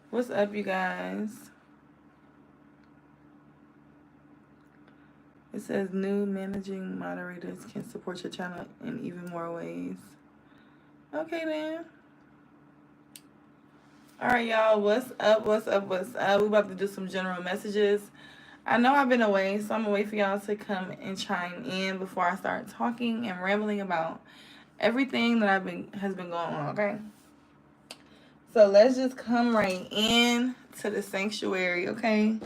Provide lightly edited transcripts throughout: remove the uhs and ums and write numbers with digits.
What's up, you guys? It says new managing moderators can support your channel in even more ways. Okay, then. All right, y'all. What's up? What's up? What's up? We about to do some general messages. I know I've been away, so I'm gonna wait for y'all to come and chime in before I start talking and rambling about everything that has been going on. Okay. So let's just come right in to the sanctuary. Okay.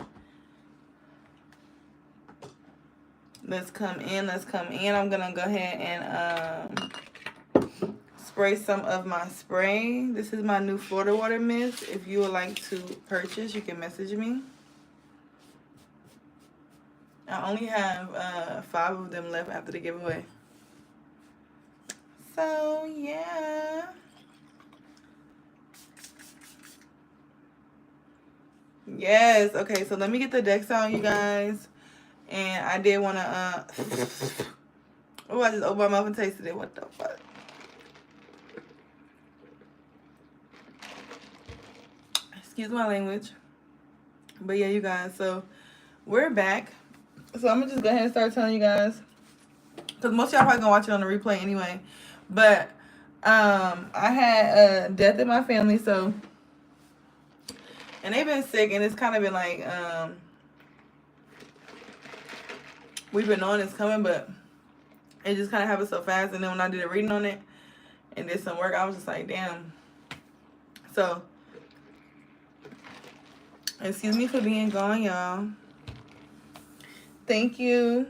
Let's come in. Let's come in. I'm gonna go ahead and spray some of my spray. This is my new Florida water mist. If you would like to purchase, you can message me. I only have 5 of them left after the giveaway. So yeah. Yes. Okay. So let me get the decks out, you guys. And I did want to. Oh, I just opened my mouth and tasted it. What the fuck? Excuse my language. But yeah, you guys. So we're back. So I'm gonna just go ahead and start telling you guys, because most of y'all probably gonna watch it on the replay anyway. But I had a death in my family, so, and they've been sick, and it's kind of been like we've been knowing it's coming, but it just kind of happened so fast. And then when I did a reading on it and did some work, I was just like, damn. So excuse me for being gone, y'all. Thank you.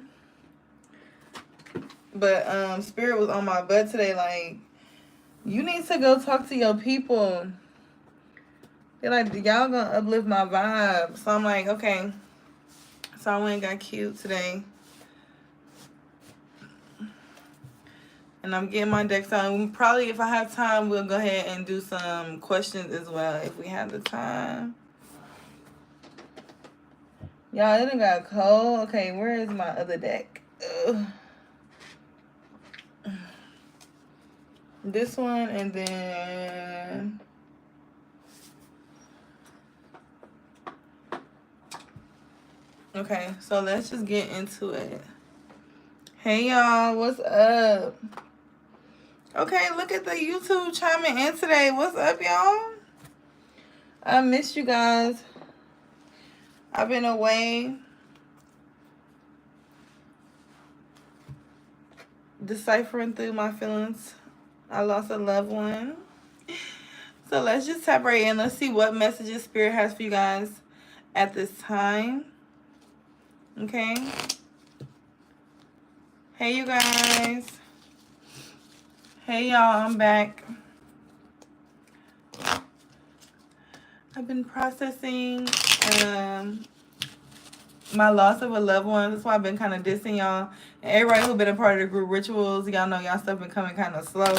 But Spirit was on my butt today, like, you need to go talk to your people. They're like, y'all gonna uplift my vibe. So I'm like, okay. So I went and got cute today. And I'm getting my decks on. Probably, if I have time, we'll go ahead and do some questions as well, if we have the time. Y'all, it done got cold. Okay, where is my other deck? Ugh. This one, and then okay, so let's just get into it. Hey y'all, what's up? Okay, look at the YouTube chiming in today. What's up, y'all? I missed you guys. I've been away deciphering through my feelings. I lost a loved one. So let's just tap right in. Let's see what messages Spirit has for you guys at this time. Okay. Hey, you guys. Hey, y'all. I'm back. I've been processing my loss of a loved one. That's why I've been kind of dissing y'all. And everybody who been a part of the group rituals, y'all know y'all stuff been coming kind of slow.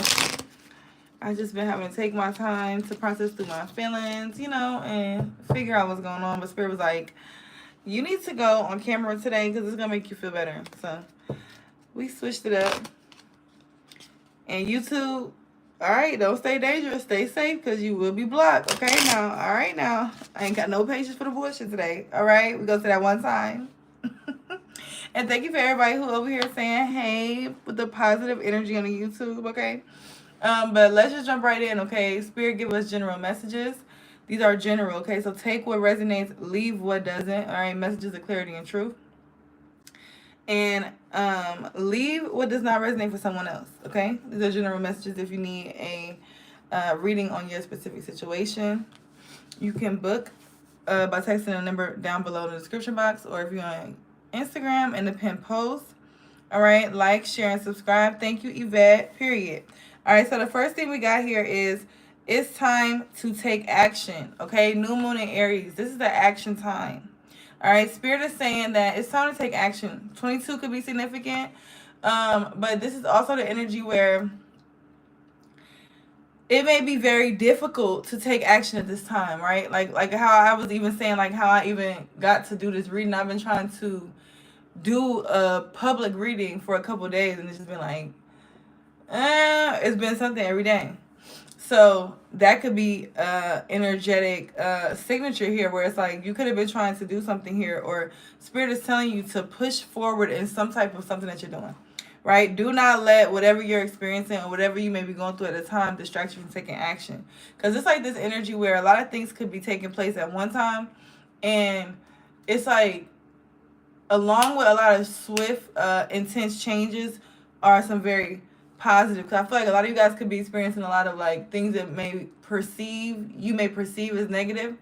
I just been having to take my time to process through my feelings, you know, and figure out what's going on. But Spirit was like, you need to go on camera today because it's going to make you feel better. So we switched it up. And YouTube, all right, don't stay dangerous. Stay safe because you will be blocked. Okay, now. All right, now. I ain't got no patience for the bullshit today. All right, we go to that one time. And thank you for everybody who over here saying hey with the positive energy on the YouTube, okay? But let's just jump right in, okay? Spirit, give us general messages. These are general, okay? So take what resonates, leave what doesn't, all right? Messages of clarity and truth. And leave what does not resonate for someone else, okay? These are general messages if you need a reading on your specific situation. You can book by texting the number down below in the description box, or if you're on Instagram in the pinned post. All right, like, share, and subscribe. Thank you, Yvette, period. All right, so the first thing we got here is it's time to take action, okay? New moon in Aries. This is the action time. All right, Spirit is saying that it's time to take action. 22 could be significant, but this is also the energy where it may be very difficult to take action at this time, right? Like how I was even saying, like how I even got to do this reading. I've been trying to do a public reading for a couple of days, and it's just been like, it's been something every day. So that could be energetic signature here, where it's like you could have been trying to do something here, or spirit is telling you to push forward in some type of something that you're doing, right? Do not let whatever you're experiencing or whatever you may be going through at the time distract you from taking action, because it's like this energy where a lot of things could be taking place at one time, and it's like, along with a lot of swift, intense changes, are some very positive. Because I feel like a lot of you guys could be experiencing a lot of like things that you may perceive as negative,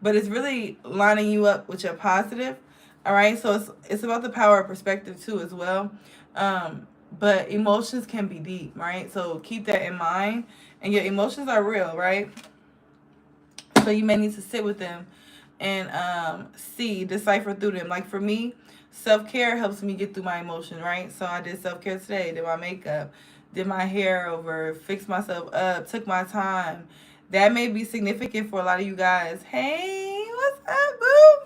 but it's really lining you up with your positive. All right, so it's about the power of perspective too as well. But emotions can be deep, right? So keep that in mind. And your emotions are real, right? So you may need to sit with them and decipher through them. Like for me, self-care helps me get through my emotion, right? So I did self-care today, did my makeup, did my hair over, fixed myself up, took my time. That may be significant for a lot of you guys. Hey, what's up, boo?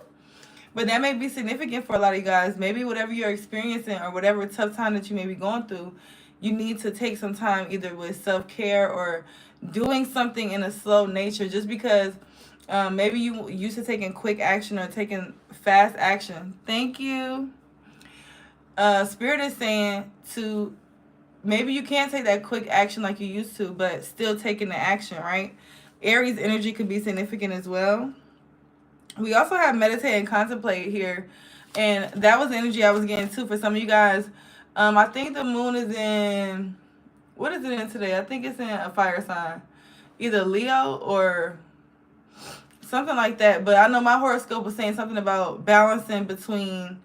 But that may be significant for a lot of you guys. Maybe whatever you're experiencing or whatever tough time that you may be going through, you need to take some time either with self-care or doing something in a slow nature, just because maybe you used to taking quick action or taking fast action. Thank you. Spirit is saying to, maybe you can't take that quick action like you used to, but still taking the action, right? Aries energy could be significant as well. We also have meditate and contemplate here, and that was the energy I was getting too for some of you guys. I think the moon is in, what is it in today? I think it's in a fire sign, either Leo or something like that. But I know my horoscope was saying something about balancing between,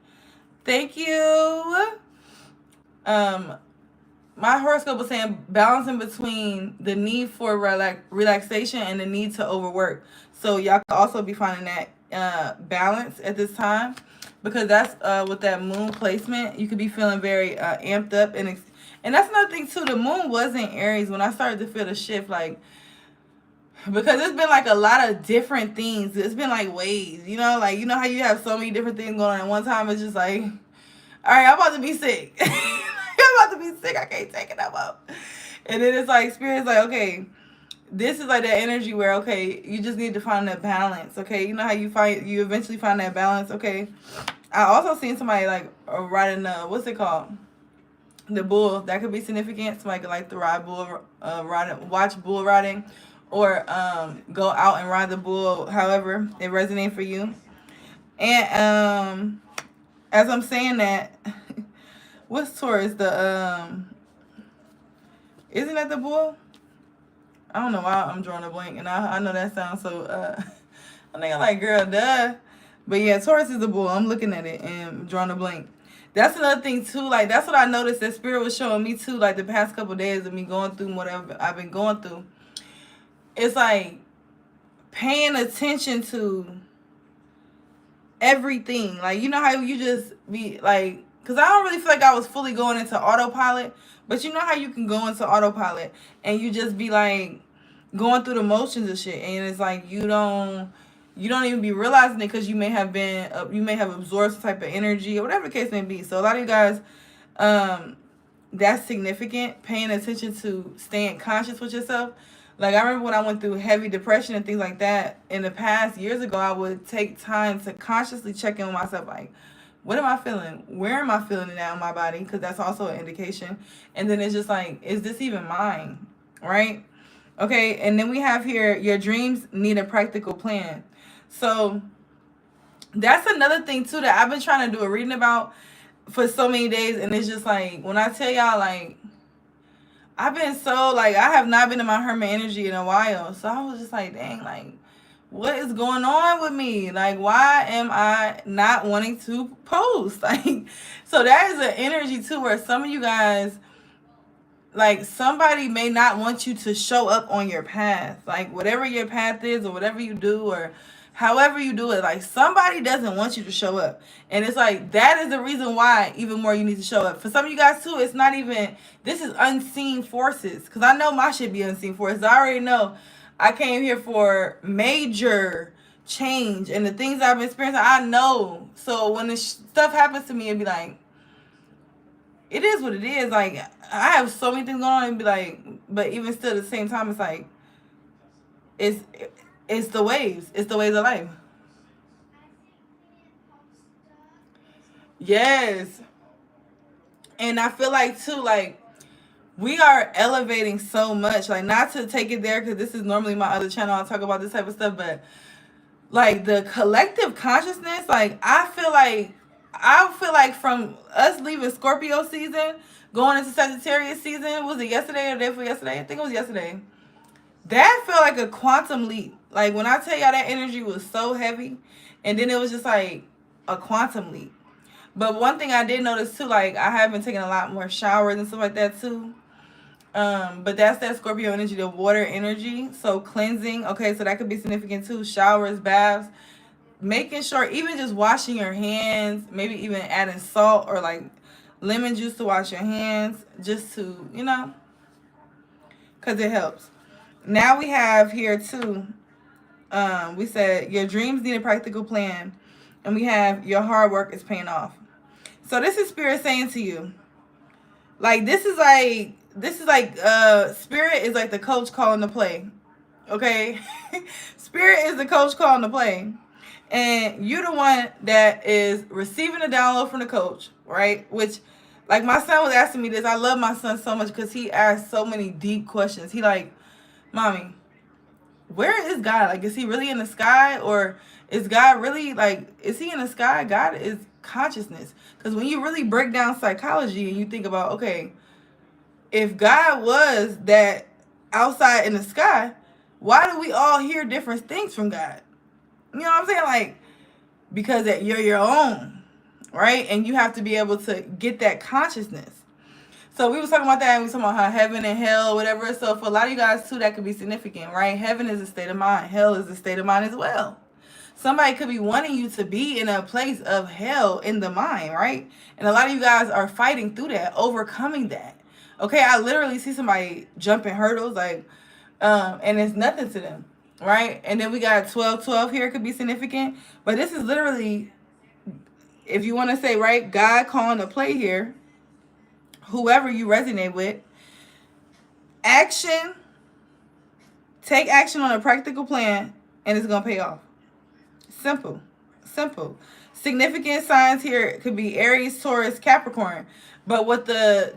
thank you. My horoscope was saying balancing between the need for relaxation and the need to overwork. So y'all could also be finding that balance at this time, because that's with that moon placement, you could be feeling very amped up, and that's another thing too. The moon was in Aries when I started to feel the shift, like, because it's been like a lot of different things. It's been like waves, like, how you have so many different things going on at one time. It's just like, all right, I'm about to be sick. I'm about to be sick. I can't take it no more. And then it's like, spirit's like, okay, this is like that energy where, okay, you just need to find that balance. Okay, you know how you eventually find that balance. Okay, I also seen somebody like riding what's it called, the bull. That could be significant. Somebody could like to ride bull, watch bull riding, or go out and ride the bull. However it resonates for you. And as I'm saying that, what's Taurus? Isn't that the bull? I don't know why I'm drawing a blank, and I know that sounds so I think I'm like, girl, duh. But yeah, Taurus is the bull. I'm looking at it and drawing a blank. That's another thing too. Like, that's what I noticed that spirit was showing me too, like the past couple of days of me going through whatever I've been going through. It's like paying attention to everything. Like, you know how you just be like, because I don't really feel like I was fully going into autopilot, but you know how you can go into autopilot and you just be like going through the motions of shit, and it's like you don't even be realizing it, because you may have absorbed some type of energy or whatever the case may be. So a lot of you guys, that's significant, paying attention to staying conscious with yourself. Like, I remember when I went through heavy depression and things like that in the past years ago, I would take time to consciously check in with myself, like, what am I feeling? Where am I feeling it out in my body? Because that's also an indication. And then it's just like, is this even mine? Right? Okay, and then we have here, your dreams need a practical plan. So that's another thing too that I've been trying to do a reading about for so many days. And it's just like, when I tell y'all, like, I've been so, like, I have not been in my hermit energy in a while. So I was just like, dang, like, what is going on with me? Like, why am I not wanting to post? Like, so that is an energy too, where some of you guys, like, somebody may not want you to show up on your path. Like, whatever your path is, or whatever you do, or however you do it, like, somebody doesn't want you to show up. And it's like, that is the reason why even more you need to show up. For some of you guys too, it's not even, this is unseen forces. Because I know my shit be unseen forces. I already know I came here for major change, and the things I've experienced, I know. So when this stuff happens to me, it'd be like, it is what it is. Like, I have so many things going on, and be like, but even still at the same time, it's like, It's it's the waves. It's the waves of life. Yes. And I feel like too, like we are elevating so much. Like not to take it there because this is normally my other channel. I'll talk about this type of stuff, but like the collective consciousness, like I feel like from us leaving Scorpio season, going into Sagittarius season, was it yesterday or the day before yesterday? I think it was yesterday. That felt like a quantum leap. Like when I tell y'all that energy was so heavy, and then it was just like a quantum leap. But one thing I did notice too, like I have been taking a lot more showers and stuff like that too. But that's that Scorpio energy, the water energy. So cleansing, okay, so that could be significant too. Showers, baths, making sure even just washing your hands, maybe even adding salt or like lemon juice to wash your hands, just to, because it helps. Now we have here too, we said your dreams need a practical plan, and we have your hard work is paying off. So this is Spirit saying to you, like Spirit is like the coach calling the play. Okay? Spirit is the coach calling the play. And you're the one that is receiving the download from the coach, right? Which, like, my son was asking me this. I love my son so much because he asks so many deep questions. He like, Mommy, where is God? Like, is he really in the sky? Or is God really, like, is he in the sky? God is consciousness. Because when you really break down psychology and you think about, okay, if God was that outside in the sky, why do we all hear different things from God? You know what I'm saying? Like, because that you're your own, right? And you have to be able to get that consciousness. So we was talking about that, and we was talking about how heaven and hell, whatever. So for a lot of you guys too, that could be significant, right? Heaven is a state of mind. Hell is a state of mind as well. Somebody could be wanting you to be in a place of hell in the mind, right? And a lot of you guys are fighting through that, overcoming that. Okay, I literally see somebody jumping hurdles, like, and it's nothing to them, right? And then we got 12-12 here, could be significant. But this is literally, if you want to say, right, God calling to play here, whoever you resonate with, action, take action on a practical plan, and it's going to pay off. Simple. Simple. Significant signs here could be Aries, Taurus, Capricorn. But what the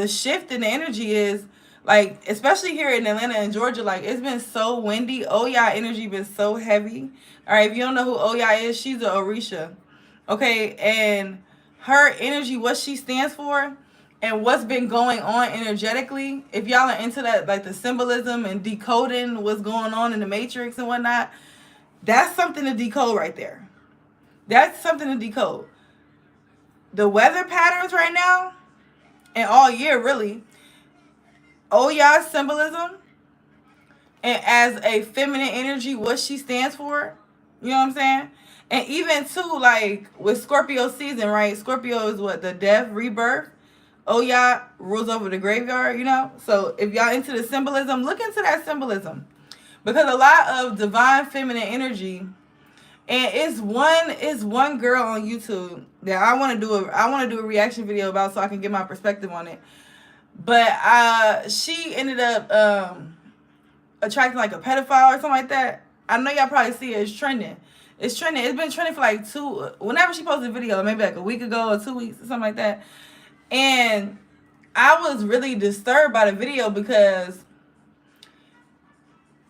shift in the energy is, like, especially here in Atlanta and Georgia, like, it's been so windy. Oya energy been so heavy. All right, if you don't know who Oya is, she's a Orisha. Okay, and her energy, what she stands for, and what's been going on energetically, if y'all are into that, like the symbolism and decoding what's going on in the matrix and whatnot, that's something to decode right there. That's something to decode. The weather patterns right now, and all year really, Oya's symbolism, and as a feminine energy, what she stands for, you know what I'm saying? And even too, like with Scorpio season, right? Scorpio is what? The death, rebirth. Oya rules over the graveyard, you know? So if y'all into the symbolism, look into that symbolism. Because a lot of divine feminine energy, and it's one girl on YouTube that I want to do a reaction video about, so I can get my perspective on it. But she ended up attracting like a pedophile or something like that. I know y'all probably see it. It's trending. It's trending. It's been trending for like whenever she posted a video, maybe like a week ago or 2 weeks or something like that. And I was really disturbed by the video because,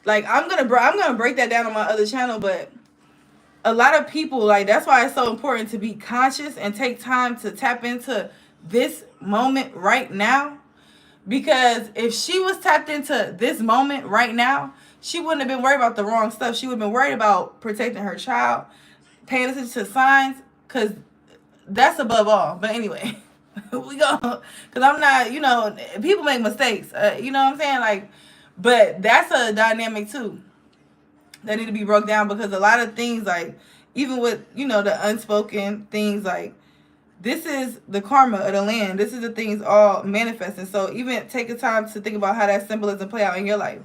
like, I'm gonna break that down on my other channel, but a lot of people, like, that's why it's so important to be conscious and take time to tap into this moment right now. Because if she was tapped into this moment right now, she wouldn't have been worried about the wrong stuff. She would have been worried about protecting her child, paying attention to signs, because that's above all. But anyway, we go, because I'm not, people make mistakes. You know what I'm saying? Like, but that's a dynamic too that need to be broke down, because a lot of things, like, even with, the unspoken things, like, this is the karma of the land. This is the things all manifesting. So even take the time to think about how that symbolism play out in your life.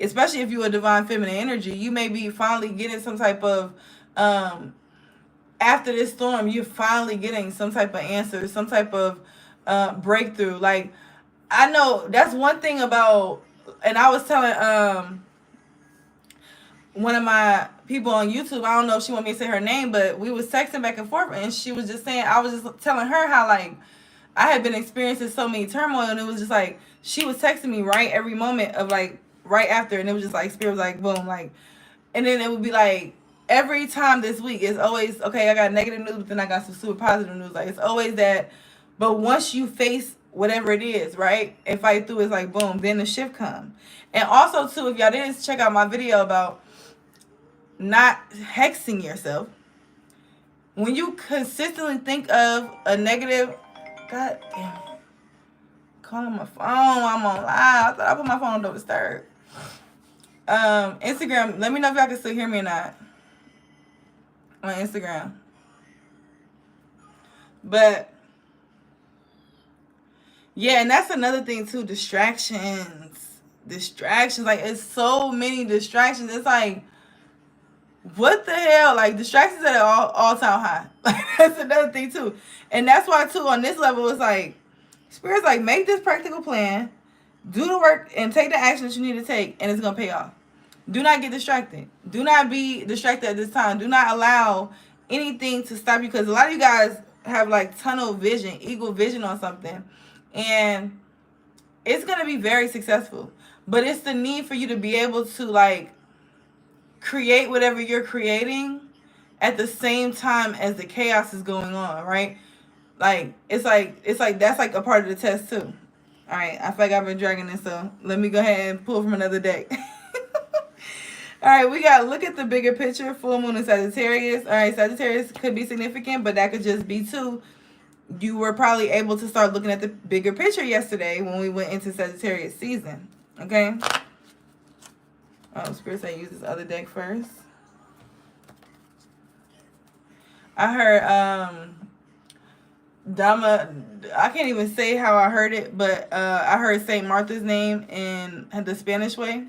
Especially if you're a divine feminine energy, you may be finally getting some type of, after this storm, you're finally getting some type of answer, some type of breakthrough. Like, I know that's one thing about and I was telling one of my people on YouTube, I don't know if she want me to say her name, but we was texting back and forth, and she was just saying, I was just telling her how like I had been experiencing so many turmoil, and it was just like she was texting me right every moment of like right after, and it was just like Spirit was like boom, like, and then it would be like every time this week it's always okay. I got negative news, but then I got some super positive news. Like it's always that, but once you face whatever it is, right, and fight through, it's like boom, then the shift come. And also too, if y'all didn't check out my video about not hexing yourself, when you consistently think of a negative, god damn, calling my phone, I'm on live. I thought I put my phone on don't disturb. Instagram, let me know if y'all can still hear me or not on Instagram. But yeah, and that's another thing too, distractions, like it's so many distractions. It's like, what the hell? Like distractions at an all time high. Like that's another thing too. And that's why too on this level it's like Spirit's like, make this practical plan, do the work and take the action that you need to take, and it's gonna pay off. Do not get distracted. Do not be distracted at this time. Do not allow anything to stop you, because a lot of you guys have like tunnel vision, eagle vision on something, and it's gonna be very successful. But it's the need for you to be able to like create whatever you're creating at the same time as the chaos is going on, right? Like it's like that's like a part of the test too. All right, I feel like I've been dragging this, so let me go ahead and pull from another deck. All right, we got look at the bigger picture. Full moon in Sagittarius. All right, Sagittarius could be significant, but that could just be too. You were probably able to start looking at the bigger picture yesterday when we went into Sagittarius season. Okay. Oh, Spirit said use this other deck first. I heard Dama, I can't even say how I heard it, but I heard Saint Martha's name in the Spanish way.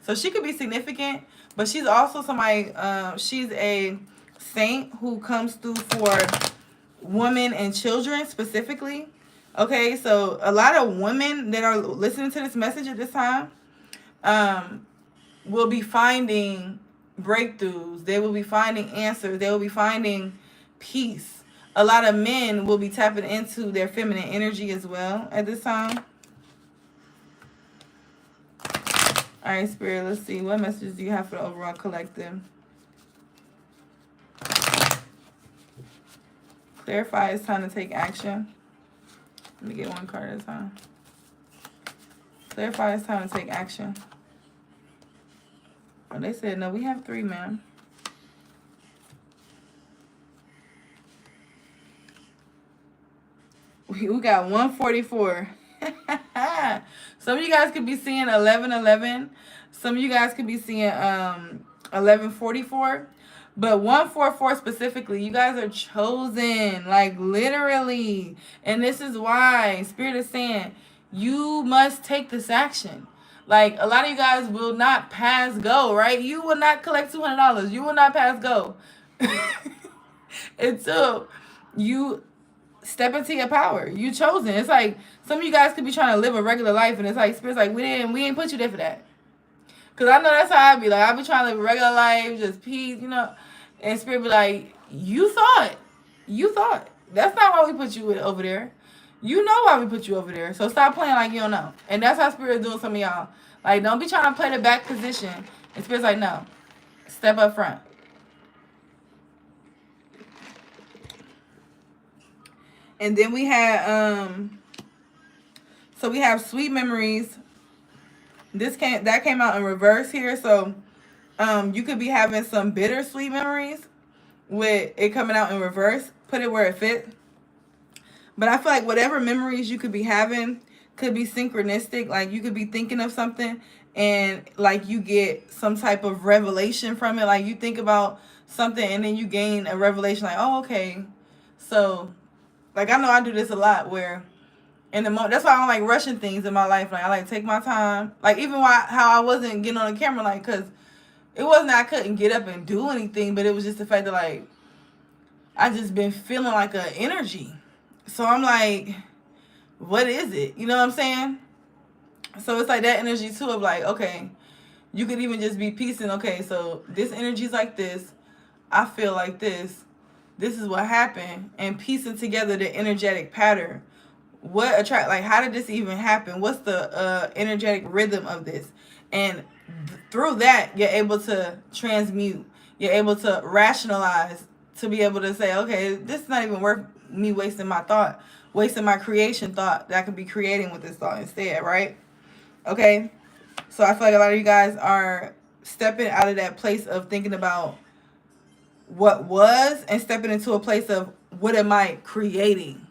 So she could be significant, but she's also somebody, she's a saint who comes through for women and children specifically. Okay, so a lot of women that are listening to this message at this time will be finding breakthroughs. They will be finding answers. They will be finding peace. A lot of men will be tapping into their feminine energy as well at this time. All right, Spirit, let's see. What messages do you have for the overall collective? Clarify, it's time to take action. Let me get one card at a time. Clarify, it's time to take action. Oh, they said, no, we have 3, ma'am. We got 144. Some of you guys could be seeing 1111. Some of you guys could be seeing 1144. But 144 specifically, you guys are chosen, like literally. And this is why Spirit is saying you must take this action. Like a lot of you guys will not pass go, right? You will not collect $200. You will not pass go until you step into your power. You chosen. It's like some of you guys could be trying to live a regular life, and it's like Spirit's like we ain't put you there for that. Cause I know that's how I be. Like I be trying to live a regular life, just peace, you know. And Spirit be like, you thought that's not why we put you over there. You know why we put you over there. So stop playing like you don't know. And that's how Spirit is doing some of y'all. Like don't be trying to play the back position. And Spirit's like, no, step up front. And then we had so we have sweet memories. That came out in reverse here. So you could be having some bittersweet memories with it coming out in reverse. Put it where it fits. But I feel like whatever memories you could be having could be synchronistic. Like you could be thinking of something and like you get some type of revelation from it. Like you think about something and then you gain a revelation like, oh, okay. So like I know I do this a lot where in the moment, that's why I don't like rushing things in my life. Like I like to take my time. Like even how I wasn't getting on the camera, like because it wasn't that I couldn't get up and do anything, but it was just the fact that like I just been feeling like an energy. So I'm like, what is it? You know what I'm saying? So it's like that energy too of like, okay, you could even just be piecing, okay, so this energy's like this, I feel like this is what happened, and piecing together the energetic pattern. What attract, like, how did this even happen? What's the energetic rhythm of this? And through that, you're able to transmute. You're able to rationalize, to be able to say, okay, this is not even worth me wasting my thought, wasting my creation thought that I could be creating with this thought instead, right? Okay. So I feel like a lot of you guys are stepping out of that place of thinking about what was and stepping into a place of what am I creating.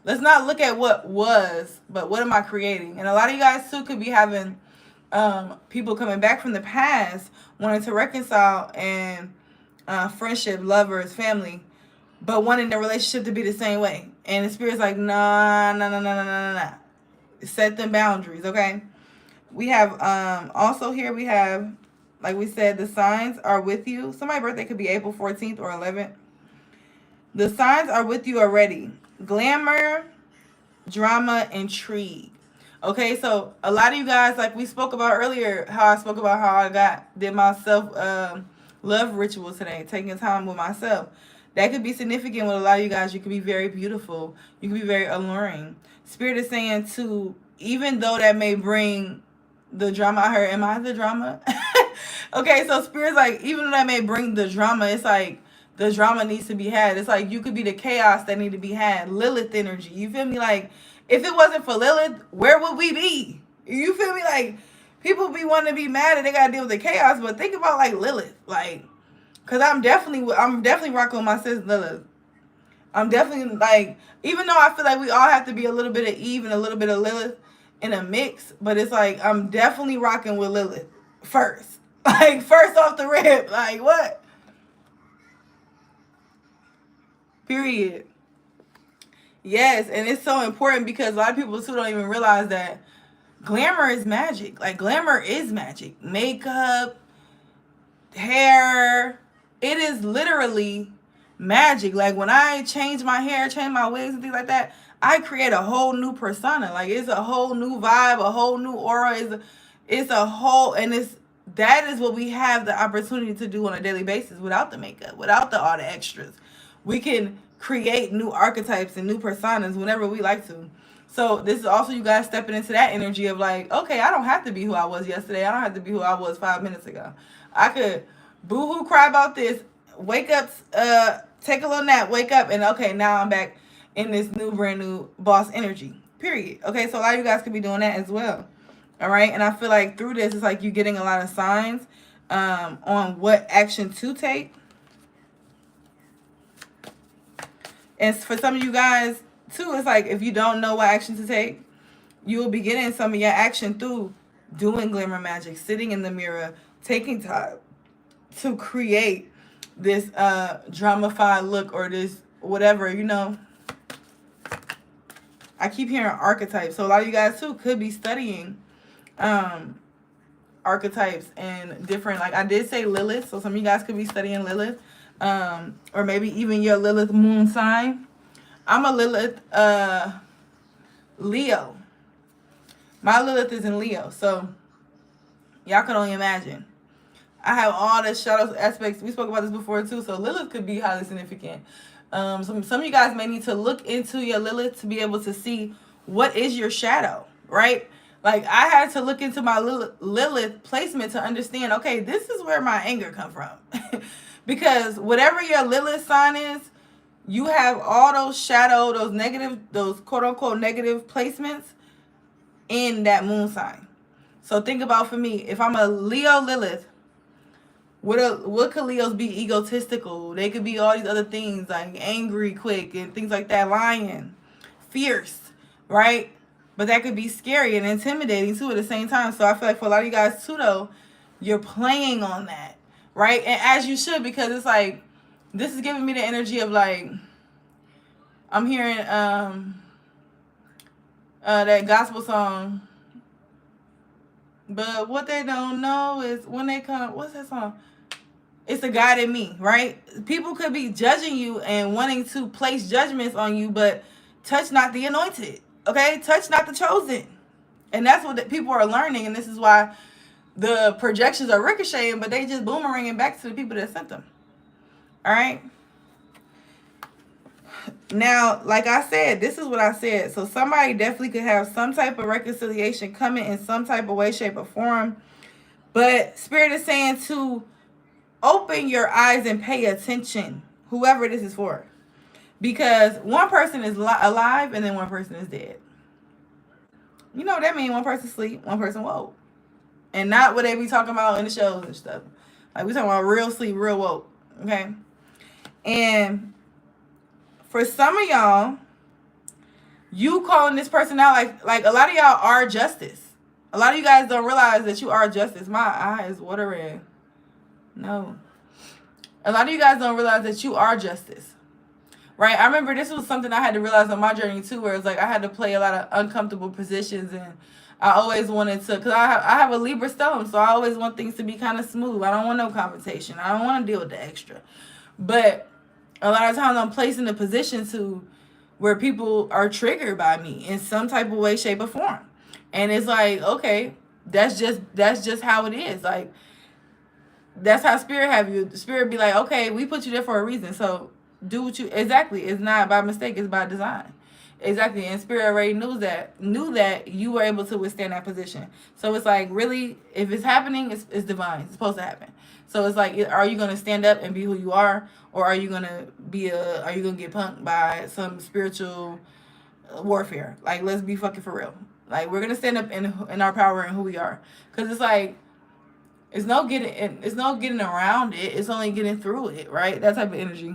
Let's not look at what was, but what am I creating? And a lot of you guys too could be having people coming back from the past wanting to reconcile and friendship, lovers, family, but wanting the relationship to be the same way. And the spirit's like, nah, nah, nah, nah, nah, nah, nah. Set them boundaries, okay? We have also here we have, like we said, the signs are with you. Somebody's birthday could be April 14th or 11th. The signs are with you already. Glamour, drama, intrigue. Okay, so a lot of you guys, like we spoke about earlier, how I spoke about how I did my self love ritual today, taking time with myself. That could be significant with a lot of you guys. You could be very beautiful. You could be very alluring. Spirit is saying to, even though that may bring the drama. I heard, am I the drama? Okay, so Spirit's like, even though that may bring the drama, it's like the drama needs to be had. It's like you could be the chaos that need to be had. Lilith energy. You feel me? Like, if it wasn't for Lilith, where would we be? You feel me? Like, people be wanting to be mad and they gotta deal with the chaos, but think about like Lilith, like, cause I'm definitely rocking with my sis Lilith. I'm definitely like, even though I feel like we all have to be a little bit of Eve and a little bit of Lilith in a mix, but it's like I'm definitely rocking with Lilith first. Like, first off the rip, like, what? Period. Yes, and it's so important because a lot of people too don't even realize that glamour is magic. Like, glamour is magic. Makeup, hair, it is literally magic. Like, when I change my hair, change my wigs and things like that, I create a whole new persona. Like, it's a whole new vibe, a whole new aura. It's a whole, and that is what we have the opportunity to do on a daily basis without the makeup, without all the extras. We can create new archetypes and new personas whenever we like to. So this is also you guys stepping into that energy of like, okay, I don't have to be who I was yesterday. I don't have to be who I was 5 minutes ago. I could boo-hoo cry about this, wake up, take a little nap, wake up, and okay, now I'm back in this new, brand new boss energy, period. Okay, so a lot of you guys could be doing that as well. All right, and I feel like through this, it's like you're getting a lot of signs on what action to take. And for some of you guys, too, it's like if you don't know what action to take, you will be getting some of your action through doing glamour magic, sitting in the mirror, taking time to create this dramified look or this whatever, you know. I keep hearing archetypes. So a lot of you guys, too, could be studying archetypes and different, like I did say Lilith. So some of you guys could be studying Lilith. Or maybe even your Lilith moon sign. I'm a Lilith Leo. My Lilith is in Leo, so y'all can only imagine. I have all the shadows aspects. We spoke about this before too, so Lilith could be highly significant. Some of you guys may need to look into your Lilith to be able to see what is your shadow, right? Like, I had to look into my Lilith placement to understand, okay, this is where my anger come from. Because whatever your Lilith sign is, you have all those shadow, those quote-unquote negative placements in that moon sign. So think about, for me, if I'm a Leo Lilith, what could Leos be? Egotistical. They could be all these other things, like angry quick and things like that. Lying. Fierce. Right? But that could be scary and intimidating, too, at the same time. So I feel like for a lot of you guys, too, though, you're playing on that. Right? And as you should, because it's like, this is giving me the energy of like, I'm hearing that gospel song. But what they don't know is when they come, what's that song? It's the God in me, right? People could be judging you and wanting to place judgments on you, but touch not the anointed. Okay? Touch not the chosen. And that's what people are learning. And this is why the projections are ricocheting, but they just boomeranging back to the people that sent them. All right. Now, like I said, this is what I said. So somebody definitely could have some type of reconciliation coming in some type of way, shape, or form. But Spirit is saying to open your eyes and pay attention, whoever this is for. Because one person is alive and then one person is dead. You know what that means? One person sleep, one person woke. And not what they be talking about in the shows and stuff. Like, we talking about real sleep, real woke. Okay? And for some of y'all, you calling this person out, like a lot of y'all are justice. A lot of you guys don't realize that you are justice. My eyes watering. No. A lot of you guys don't realize that you are justice. Right? I remember this was something I had to realize on my journey too, where it's like I had to play a lot of uncomfortable positions, and I always wanted to, because I have a Libra stellium, so I always want things to be kind of smooth. I don't want no confrontation. I don't want to deal with the extra. But a lot of times I'm placed in a position to where people are triggered by me in some type of way, shape, or form. And it's like, okay, that's just how it is. Like, that's how Spirit have you. Spirit be like, okay, we put you there for a reason. So do what you, exactly. It's not by mistake, it's by design. Exactly. And Spirit already knew that you were able to withstand that position. So it's like, really, if it's happening, it's divine. It's supposed to happen. So it's like, are you going to stand up and be who you are? Or are you going to get punked by some spiritual warfare? Like, let's be fucking for real. Like, we're going to stand up in our power and who we are. Because it's like, it's no getting around it. It's only getting through it, right? That type of energy.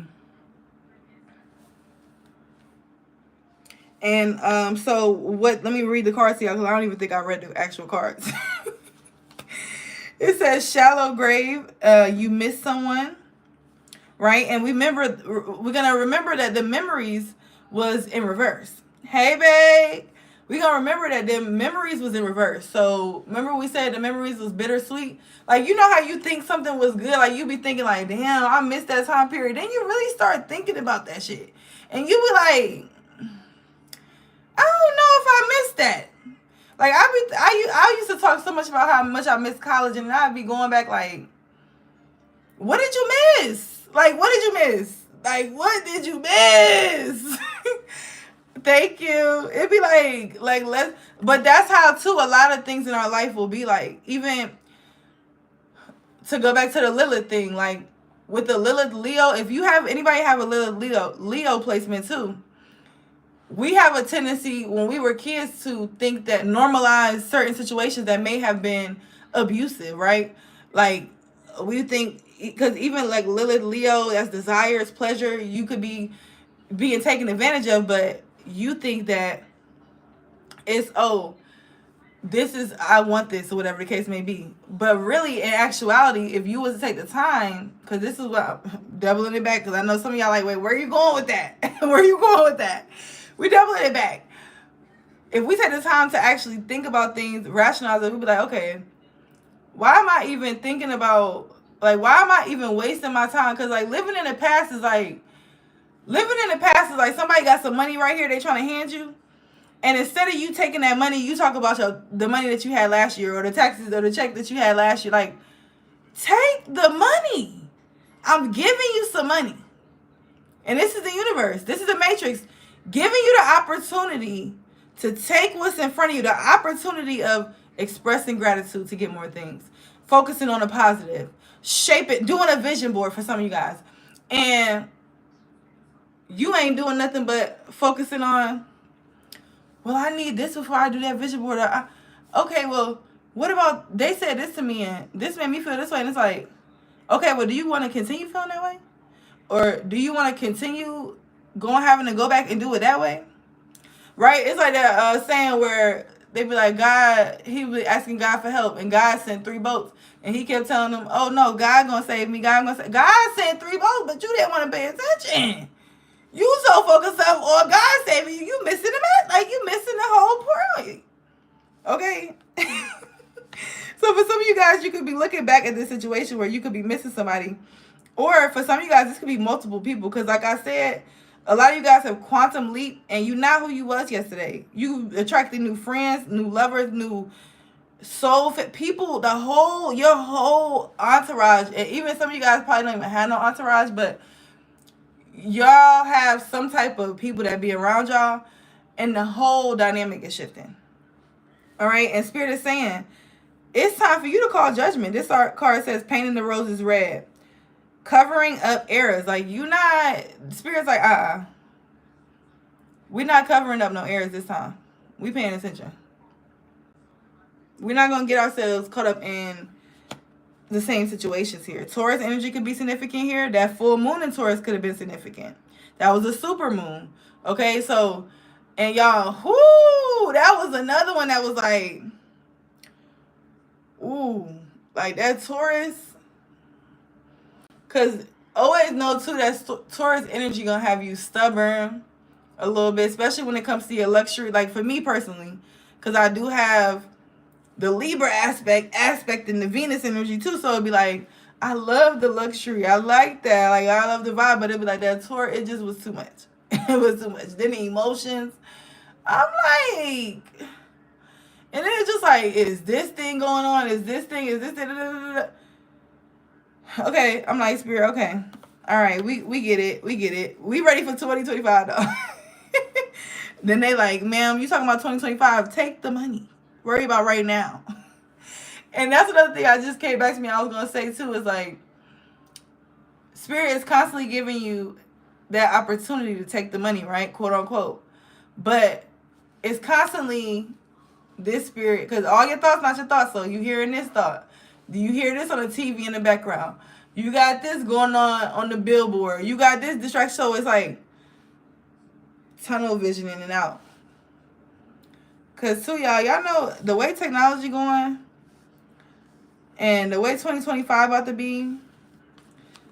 And so let me read the cards to y'all, because I don't even think I read the actual cards. It says shallow grave, you miss someone, right? And we're gonna remember that the memories was in reverse. Hey babe, we're gonna remember that the memories was in reverse. So remember we said the memories was bittersweet? Like, you know how you think something was good, like you be thinking like, damn, I missed that time period. Then you really start thinking about that shit. And you be like, I don't know if I missed that. Like, I used to talk so much about how much I missed college, and I'd be going back like, what did you miss? Like, what did you miss? Like, what did you miss? Thank you. It'd be like let's, but that's how too a lot of things in our life will be like. Even to go back to the Lilith thing, like with the Lilith Leo, if you have anybody have a Lilith Leo placement too, we have a tendency when we were kids to think that normalize certain situations that may have been abusive, right? Like, we think, because even like Lilith Leo, that's desires, pleasure, you could be being taken advantage of, but you think that it's, oh, this is, I want this, or whatever the case may be. But really, in actuality, if you was to take the time, because this is what I'm doubling it back, because I know some of y'all like, wait, where are you going with that? Where are you going with that? We doubling it back. If we take the time to actually think about things, rationalize it, we'd be like, okay, why am I even thinking about, like, why am I even wasting my time? Because, like, living in the past is like somebody got some money right here they trying to hand you. And instead of you taking that money, you talk about the money that you had last year, or the taxes, or the check that you had last year. Like, take the money. I'm giving you some money. And this is the universe. This is the matrix. Giving you the opportunity to take what's in front of you, the opportunity of expressing gratitude to get more things, focusing on the positive, shape it, doing a vision board for some of you guys. And you ain't doing nothing but focusing on, well, I need this before I do that vision board. Okay, well, what about, they said this to me and this made me feel this way. And it's like, okay, well, do you want to continue feeling that way? Or do you want to continue having to go back and do it that way? Right? It's like that saying where they be like, God, he was asking God for help, and God sent 3 boats, and he kept telling them, oh no, God gonna save me, God sent 3 boats, but you didn't want to pay attention. You so focused on God saving you, you missing the like you missing the whole point. Okay. So for some of you guys, you could be looking back at this situation where you could be missing somebody. Or for some of you guys, this could be multiple people. Because like I said, A lot of you guys have quantum leap, and you're not who you was yesterday. You attracted new friends, new lovers, new soul fit people, your whole entourage. And even some of you guys probably don't even have no entourage, but y'all have some type of people that be around y'all, and the whole dynamic is shifting. All right, and Spirit is saying it's time for you to call judgment. This card says painting the roses red, covering up errors. Like, you not, Spirit's like, we're not covering up no errors this time. We paying attention. We're not going to get ourselves caught up in the same situations here. Taurus energy could be significant here. That full moon in Taurus could have been significant. That was a super moon. Okay, so, and y'all, whoo, that was another one that was like, ooh, like that Taurus. Because always know, too, that Taurus energy going to have you stubborn a little bit, especially when it comes to your luxury. Like, for me personally, because I do have the Libra aspect in the Venus energy too. So it'd be like, I love the luxury. I like that. Like, I love the vibe, but it'd be like that Taurus, it just was too much. It was too much. Then the emotions, I'm like, and then it's just like, is this thing going on? Is this thing? Okay, I'm like, Spirit, okay. All right, we get it. We get it. We ready for 2025 though. Then they like, ma'am, you talking about 2025? Take the money. Worry about right now. And that's another thing I just came back to me. I was going to say too, is like, Spirit is constantly giving you that opportunity to take the money, right? Quote unquote. But it's constantly this Spirit, because all your thoughts, not your thoughts. So you hearing this thought. Do you hear this on the TV in the background? You got this going on the billboard. You got this distraction. So it's like tunnel vision in and out. Because, too, y'all know the way technology going and the way 2025 about to be,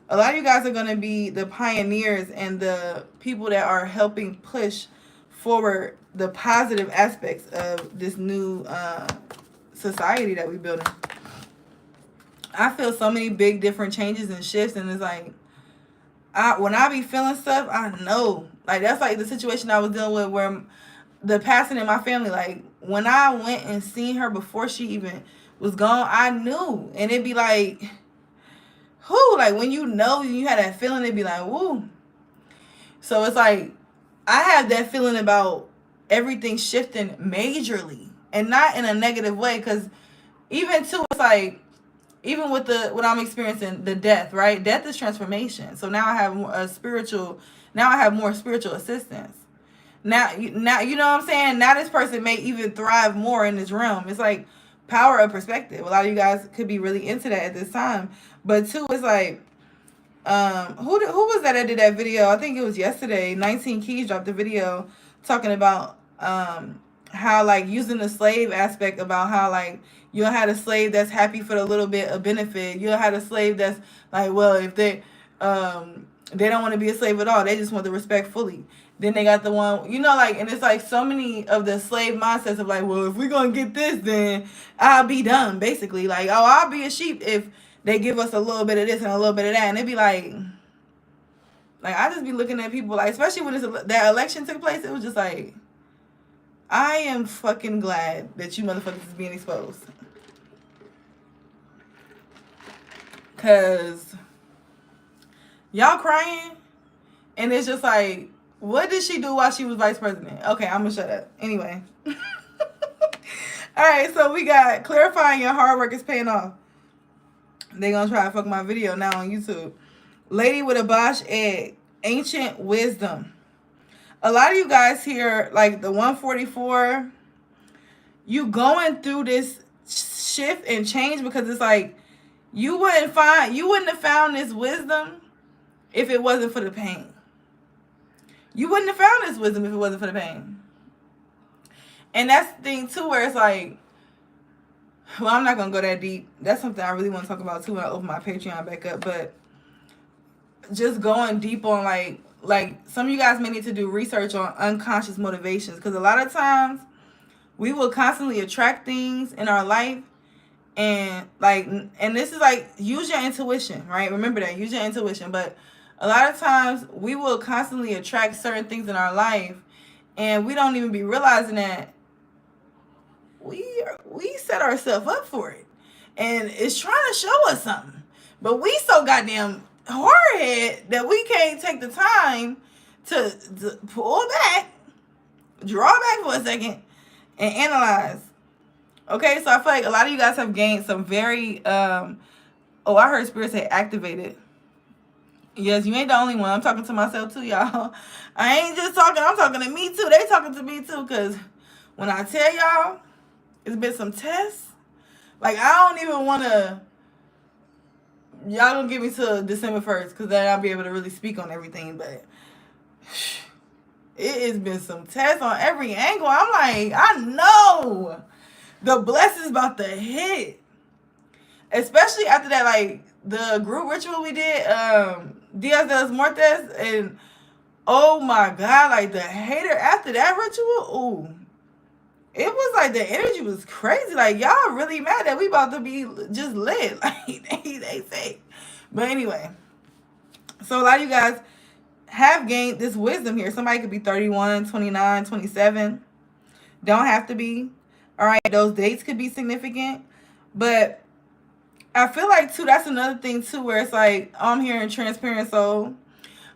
a lot of you guys are going to be the pioneers and the people that are helping push forward the positive aspects of this new society that we're building. I feel so many big different changes and shifts, and it's like, when I be feeling stuff, I know. Like, that's like the situation I was dealing with where the passing in my family, like, when I went and seen her before she even was gone, I knew. And it'd be like, whoo, like, when you know, you had that feeling, it'd be like, woo. So it's like, I have that feeling about everything shifting majorly, and not in a negative way, because even too, it's like, even with what I'm experiencing, the death, right? Death is transformation. So now I have more spiritual assistance. Now, you know what I'm saying? Now this person may even thrive more in this realm. It's like power of perspective. A lot of you guys could be really into that at this time. But too, it's like, who was that did that video? I think it was yesterday. 19 Keys dropped a video talking about how, like, using the slave aspect, about how, like, you'll have a slave that's happy for the little bit of benefit. You'll have a slave that's like, well, if they don't want to be a slave at all, they just want the respect fully. Then they got the one, like, and it's like so many of the slave mindsets of like, well, if we're going to get this, then I'll be done, basically. Like, oh, I'll be a sheep if they give us a little bit of this and a little bit of that. And it'd be like, I just be looking at people, like, especially when that election took place, it was just like, I am fucking glad that you motherfuckers is being exposed. Because y'all crying, and it's just like, what did she do while she was vice president? Okay, I'm going to shut up. Anyway. All right, so we got clarifying your hard work is paying off. They going to try to fuck my video now on YouTube. Lady with a Bosch egg. Ancient wisdom. A lot of you guys here, like the 144, you going through this shift and change because it's like, you wouldn't have found this wisdom if it wasn't for the pain. You wouldn't have found this wisdom if it wasn't for the pain. And that's the thing too, where it's like, well, I'm not going to go that deep. That's something I really want to talk about too when I open my Patreon back up. But just going deep on like some of you guys may need to do research on unconscious motivations. Because a lot of times we will constantly attract things in our life. And this is like, use your intuition, right? Remember that, use your intuition. But A lot of times we will constantly attract certain things in our life, and we don't even be realizing that we set ourselves up for it, and it's trying to show us something. But we so goddamn hard-head that we can't take the time to pull back, draw back for a second, and analyze. Okay, so I feel like a lot of you guys have gained some very I heard Spirit say activated. Yes, you ain't the only one. I'm talking to myself too, y'all. I ain't just talking, I'm talking to me too. They talking to me too, because when I tell y'all, it's been some tests. Like, I don't even want to, y'all gonna give me till December 1st, because then I'll be able to really speak on everything, but it has been some tests on every angle. I'm like, I know the blessings about to hit. Especially after that, like, the group ritual we did, Dias de los Muertos, and oh my God, like, the hater after that ritual, ooh. It was like the energy was crazy. Like, y'all really mad that we about to be just lit. Like, they say. But anyway, so a lot of you guys have gained this wisdom here. Somebody could be 31, 29, 27. Don't have to be. All right, those dates could be significant. But I feel like, too, that's another thing, too, where it's like, I'm hearing transparent soul.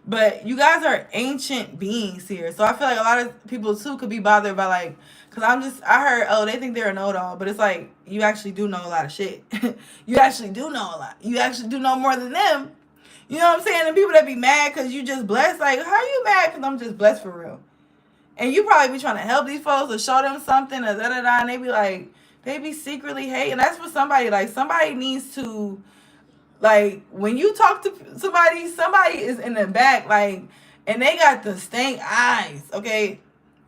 But you guys are ancient beings here. So I feel like a lot of people, too, could be bothered by, like, because I heard, oh, they think they're a know-it-all. But it's like, you actually do know a lot of shit. You actually do know a lot. You actually do know more than them. You know what I'm saying? And people that be mad because you just blessed, like, how are you mad because I'm just blessed for real? And you probably be trying to help these folks or show them something or da-da-da. And they be like, they be secretly hating. That's for somebody. Like, somebody needs to, like, when you talk to somebody is in the back, like, and they got the stank eyes, okay?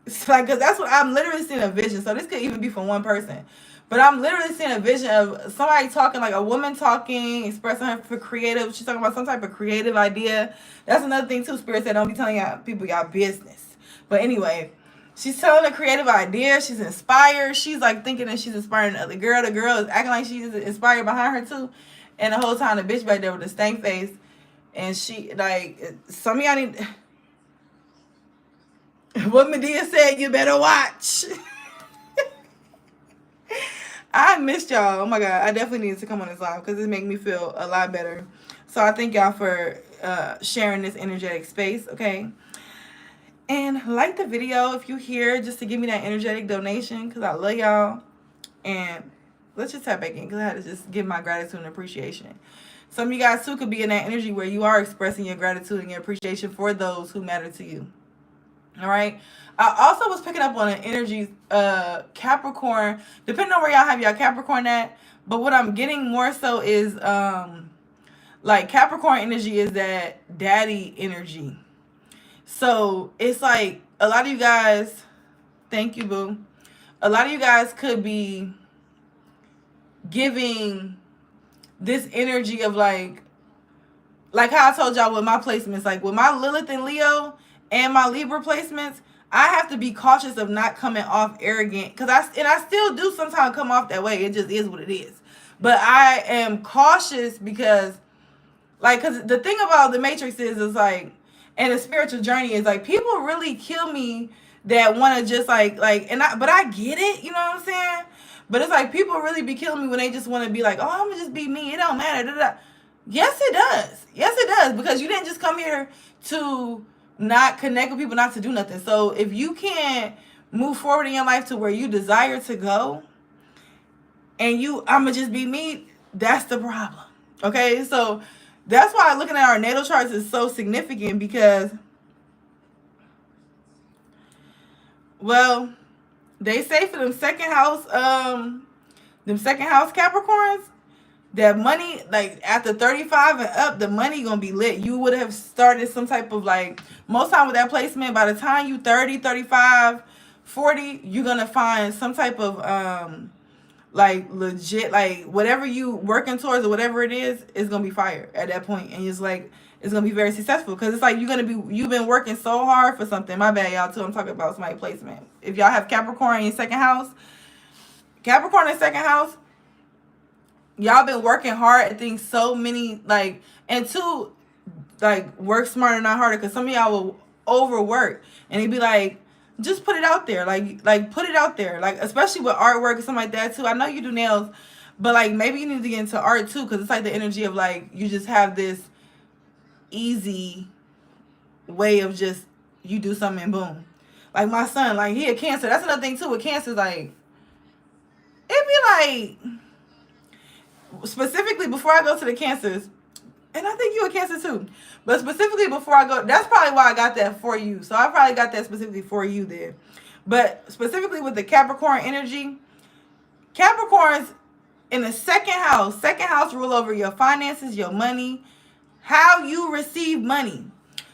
It's like, because that's what I'm literally seeing a vision. So this could even be from one person. But I'm literally seeing a vision of somebody talking, like a woman talking, expressing her for creative. She's talking about some type of creative idea. That's another thing, too. Spirit said, don't be telling y'all people y'all business. But anyway, she's telling a creative idea. She's inspired. She's, like, thinking that she's inspiring another girl. The girl is acting like she's inspired behind her, too. And the whole time, the bitch back there with the stank face. And she, like, some of y'all need... What Medea said, you better watch. I missed y'all. Oh, my God. I definitely needed to come on this live because it made me feel a lot better. So I thank y'all for sharing this energetic space, okay? And like the video if you're here just to give me that energetic donation because I love y'all. And let's just tap back in because I had to just give my gratitude and appreciation. Some of you guys, too, could be in that energy where you are expressing your gratitude and your appreciation for those who matter to you. All right. I also was picking up on an energy, Capricorn, depending on where y'all have y'all Capricorn at. But what I'm getting more so is, like, Capricorn energy is that daddy energy. So it's like a lot of you guys, thank you, boo. A lot of you guys could be giving this energy of like how I told y'all with my placements, like with my Lilith and Leo and my Libra placements, I have to be cautious of not coming off arrogant because I still do sometimes come off that way. It just is what it is. But I am cautious because, like, because the thing about the Matrix is like, and the spiritual journey is like, people really kill me that want to just but I get it, you know what I'm saying? But it's like people really be killing me when they just want to be like, oh, I'm gonna just be me. It don't matter. Da, da, da. Yes, it does. Yes, it does. Because you didn't just come here to not connect with people, not to do nothing. So if you can't move forward in your life to where you desire to go and I'ma just be me, that's the problem. Okay, so that's why looking at our natal charts is so significant because, well, they say for them second house Capricorns, that money, like after 35 and up, the money gonna be lit. You would have started some type of like, most time with that placement, by the time you 30, 35, 40, you're gonna find some type of like legit, like whatever you working towards or whatever it is gonna be fire at that point. And it's like, it's gonna be very successful because it's like you've been working so hard for something. My bad, y'all, too. I'm talking about somebody placement. If y'all have Capricorn in second house, y'all been working hard at things so many, like, and two, like work smarter, not harder. Because some of y'all will overwork, and it'd be like, just put it out there, like put it out there, like especially with artwork or something like that too. I know you do nails, but like maybe you need to get into art too, because it's like the energy of like you just have this easy way of just you do something and boom. Like my son, like he a Cancer. That's another thing too with Cancers. Like it'd be like specifically before I go to the Cancers. And I think you a Cancer too. But specifically before I go, that's probably why I got that for you. So I probably got that specifically for you there. But specifically with the Capricorn energy, Capricorns in the second house rule over your finances, your money, how you receive money.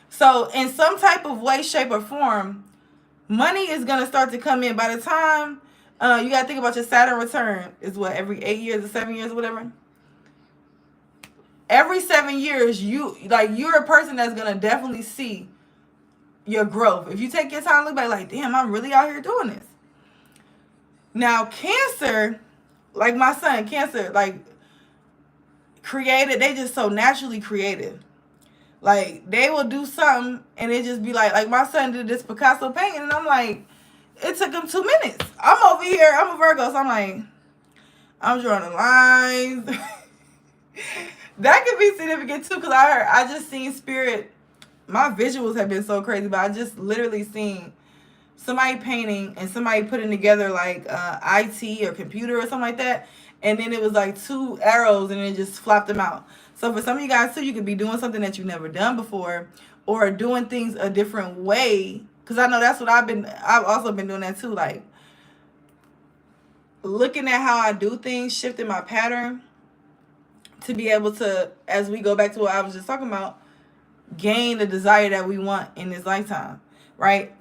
So in some type of way, shape, or form, money is going to start to come in. By the time you got to think about your Saturn return is what, every 8 years or 7 years or whatever. Every 7 years, you're a person that's gonna definitely see your growth. If you take your time, look back like, damn, I'm really out here doing this. Now, Cancer, like my son, Cancer, like created, they just so naturally creative. Like they will do something and it just be like my son did this Picasso painting, and I'm like, it took him 2 minutes. I'm over here, I'm a Virgo, so I'm like, I'm drawing the lines. That could be significant too, because I just seen spirit. My visuals have been so crazy, but I just literally seen somebody painting and somebody putting together like IT or computer or something like that, and then it was like 2 arrows and it just flopped them out. So for some of you guys too, you could be doing something that you've never done before, or doing things a different way. Because I know that's what I've also been doing that too, like looking at how I do things, shifting my pattern, to be able to, as we go back to what I was just talking about, gain the desire that we want in this lifetime, right?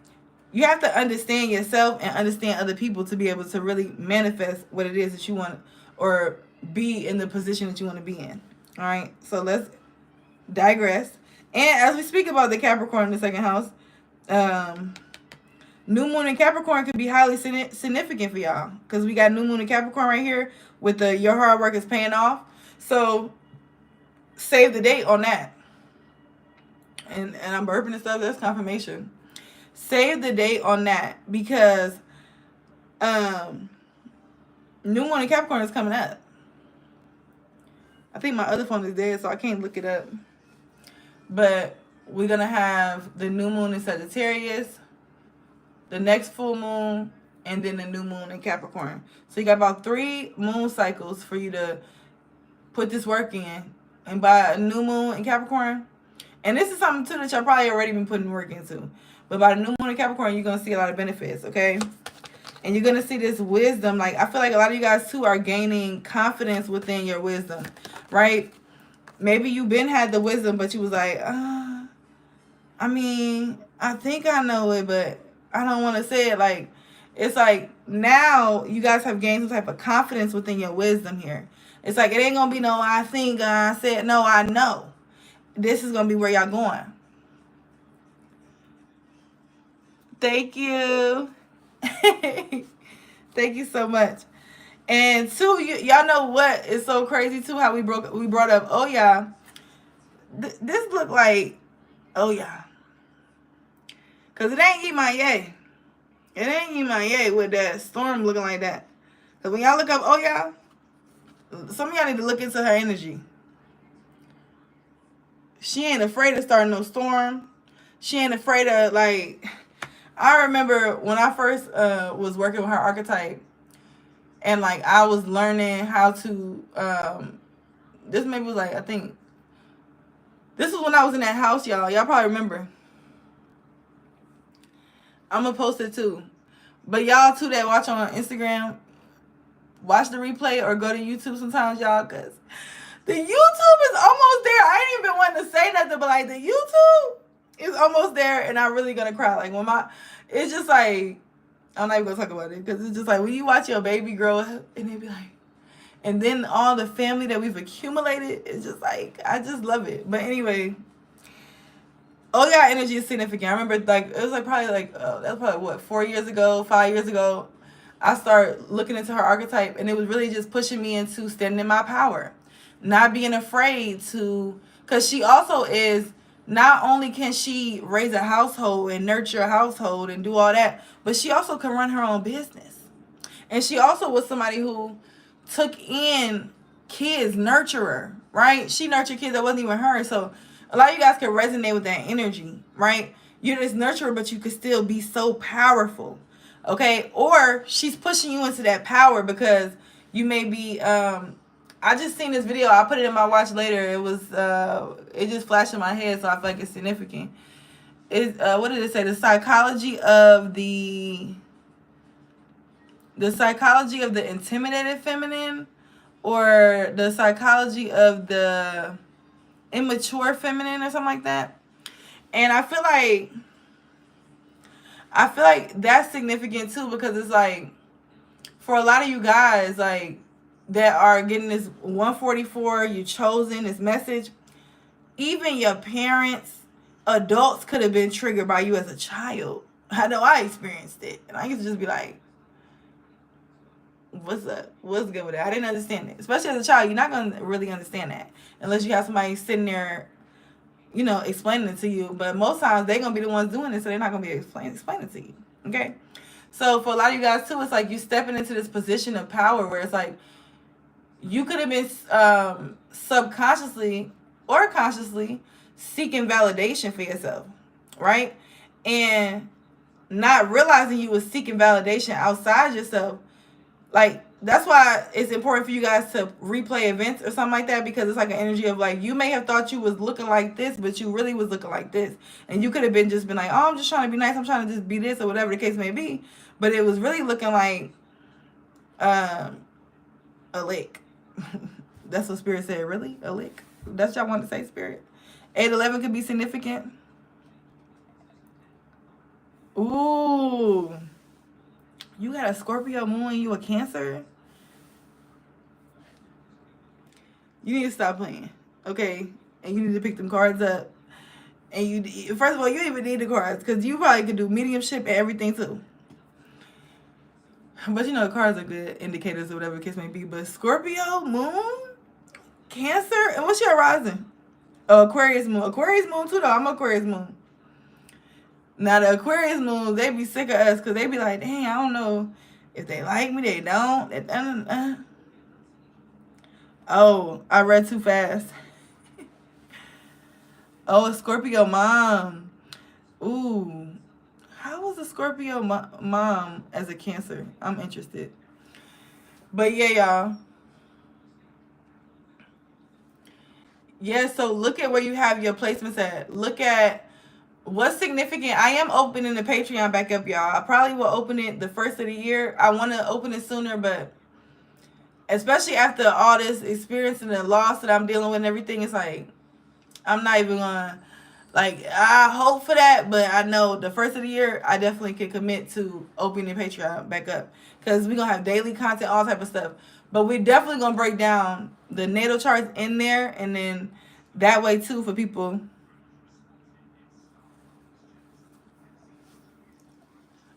You have to understand yourself and understand other people to be able to really manifest what it is that you want, or be in the position that you want to be in. All right, so let's digress. And as we speak about the Capricorn in the second house, new moon in Capricorn could be highly significant for y'all, because we got new moon in Capricorn right here with the your hard work is paying off. So save the date on that. And I'm burping and stuff. That's confirmation. Save the date on that, because new moon in Capricorn is coming up. I think my other phone is dead, so I can't look it up. But we're going to have the new moon in Sagittarius, the next full moon, and then the new moon in Capricorn. So you got about 3 moon cycles for you to put this work in. And by a new moon in Capricorn, and this is something too that y'all probably already been putting work into, but by the new moon in Capricorn, you're going to see a lot of benefits, okay? And you're going to see this wisdom. Like, I feel like a lot of you guys too are gaining confidence within your wisdom, right? Maybe you've been had the wisdom, but you was like, I mean, I think I know it, but I don't want to say it. Like, it's like now you guys have gained some type of confidence within your wisdom here. It's like, it ain't going to be no, I think, I said, no, I know. This is going to be where y'all going. Thank you. Thank you so much. And two, y'all know what is so crazy too, how we brought up, oh yeah. This look like, oh yeah. Because it ain't Imaye. It ain't Imaye with that storm looking like that. Because when y'all look up, oh yeah, some of y'all need to look into her energy. She ain't afraid of starting no storm. She ain't afraid of, like, I remember when I first was working with her archetype, and like I was learning how to, this maybe was like, I think, this was when I was in that house, y'all. Y'all probably remember. I'm going to post it too. But y'all too that watch on Instagram, watch the replay or go to YouTube sometimes, y'all, because the YouTube is almost there. I ain't even wanting to say nothing, but like the YouTube is almost there, and I'm really going to cry. Like when it's just like, I'm not even going to talk about it, because it's just like when you watch your baby grow up and they be like, and then all the family that we've accumulated, it's just like, I just love it. But anyway, oh yeah, energy is significant. I remember like, it was like probably like, that was probably what, 4 years ago, 5 years ago, I started looking into her archetype, and it was really just pushing me into standing in my power, not being afraid to Because she also is, not only can she raise a household and nurture a household and do all that, but she also can run her own business. And she also was somebody who took in kids, nurturer, right? She nurtured kids that wasn't even her. So a lot of you guys can resonate with that energy, right? You're this nurturer, but you could still be so powerful, okay? Or she's pushing you into that power because you may be, I just seen this video. I'll put it in my watch later. It was, it just flashed in my head, so I feel like it's significant. What did it say? The psychology of the intimidated feminine, or the psychology of the immature feminine, or something like that. And I feel like that's significant too, because it's like, for a lot of you guys, like, that are getting this 144, you chosen, this message, even your parents, adults could have been triggered by you as a child. I know I experienced it. And I used to just be like, what's up? What's good with that? I didn't understand it. Especially as a child, you're not going to really understand that unless you have somebody sitting there, you know, explaining it to you. But most times, they're going to be the ones doing it, so they're not going to be explaining it to you. Okay? So for a lot of you guys, too, it's like you stepping into this position of power where it's like, you could have been subconsciously or consciously seeking validation for yourself, right? And not realizing you was seeking validation outside yourself. Like, that's why it's important for you guys to replay events or something like that, because it's like an energy of like, you may have thought you was looking like this, but you really was looking like this. And you could have been just been like, oh, I'm just trying to be nice, I'm trying to just be this, or whatever the case may be. But it was really looking like a lick. That's what Spirit said. Really? A lick? That's what y'all want to say, Spirit? 8-11 could be significant. Ooh. You got a Scorpio moon and you a Cancer? You need to stop playing, okay? And you need to pick them cards up. And you, first of all, you don't even need the cards, because you probably could do mediumship and everything too. But you know, the cards are good indicators or whatever the case may be. But Scorpio moon, Cancer, and what's your rising? Aquarius moon. Aquarius moon too, though. I'm Aquarius moon. Now, the Aquarius moon, they be sick of us because they be like, dang, I don't know if they like me, they don't. Oh, I read too fast. Oh, a Scorpio mom. Ooh. How was a Scorpio mom as a Cancer? I'm interested. But yeah, y'all. Yeah, so look at where you have your placements at. Look at what's significant. I am opening the Patreon back up, y'all. I probably will open it the first of the year. I want to open it sooner, but especially after all this experience and the loss that I'm dealing with and everything, it's like, I'm not even gonna, like, I hope for that, but I know the first of the year, I definitely can commit to opening the Patreon back up, because we're gonna have daily content, all type of stuff. But we're definitely gonna break down the natal charts in there, and then that way too for people.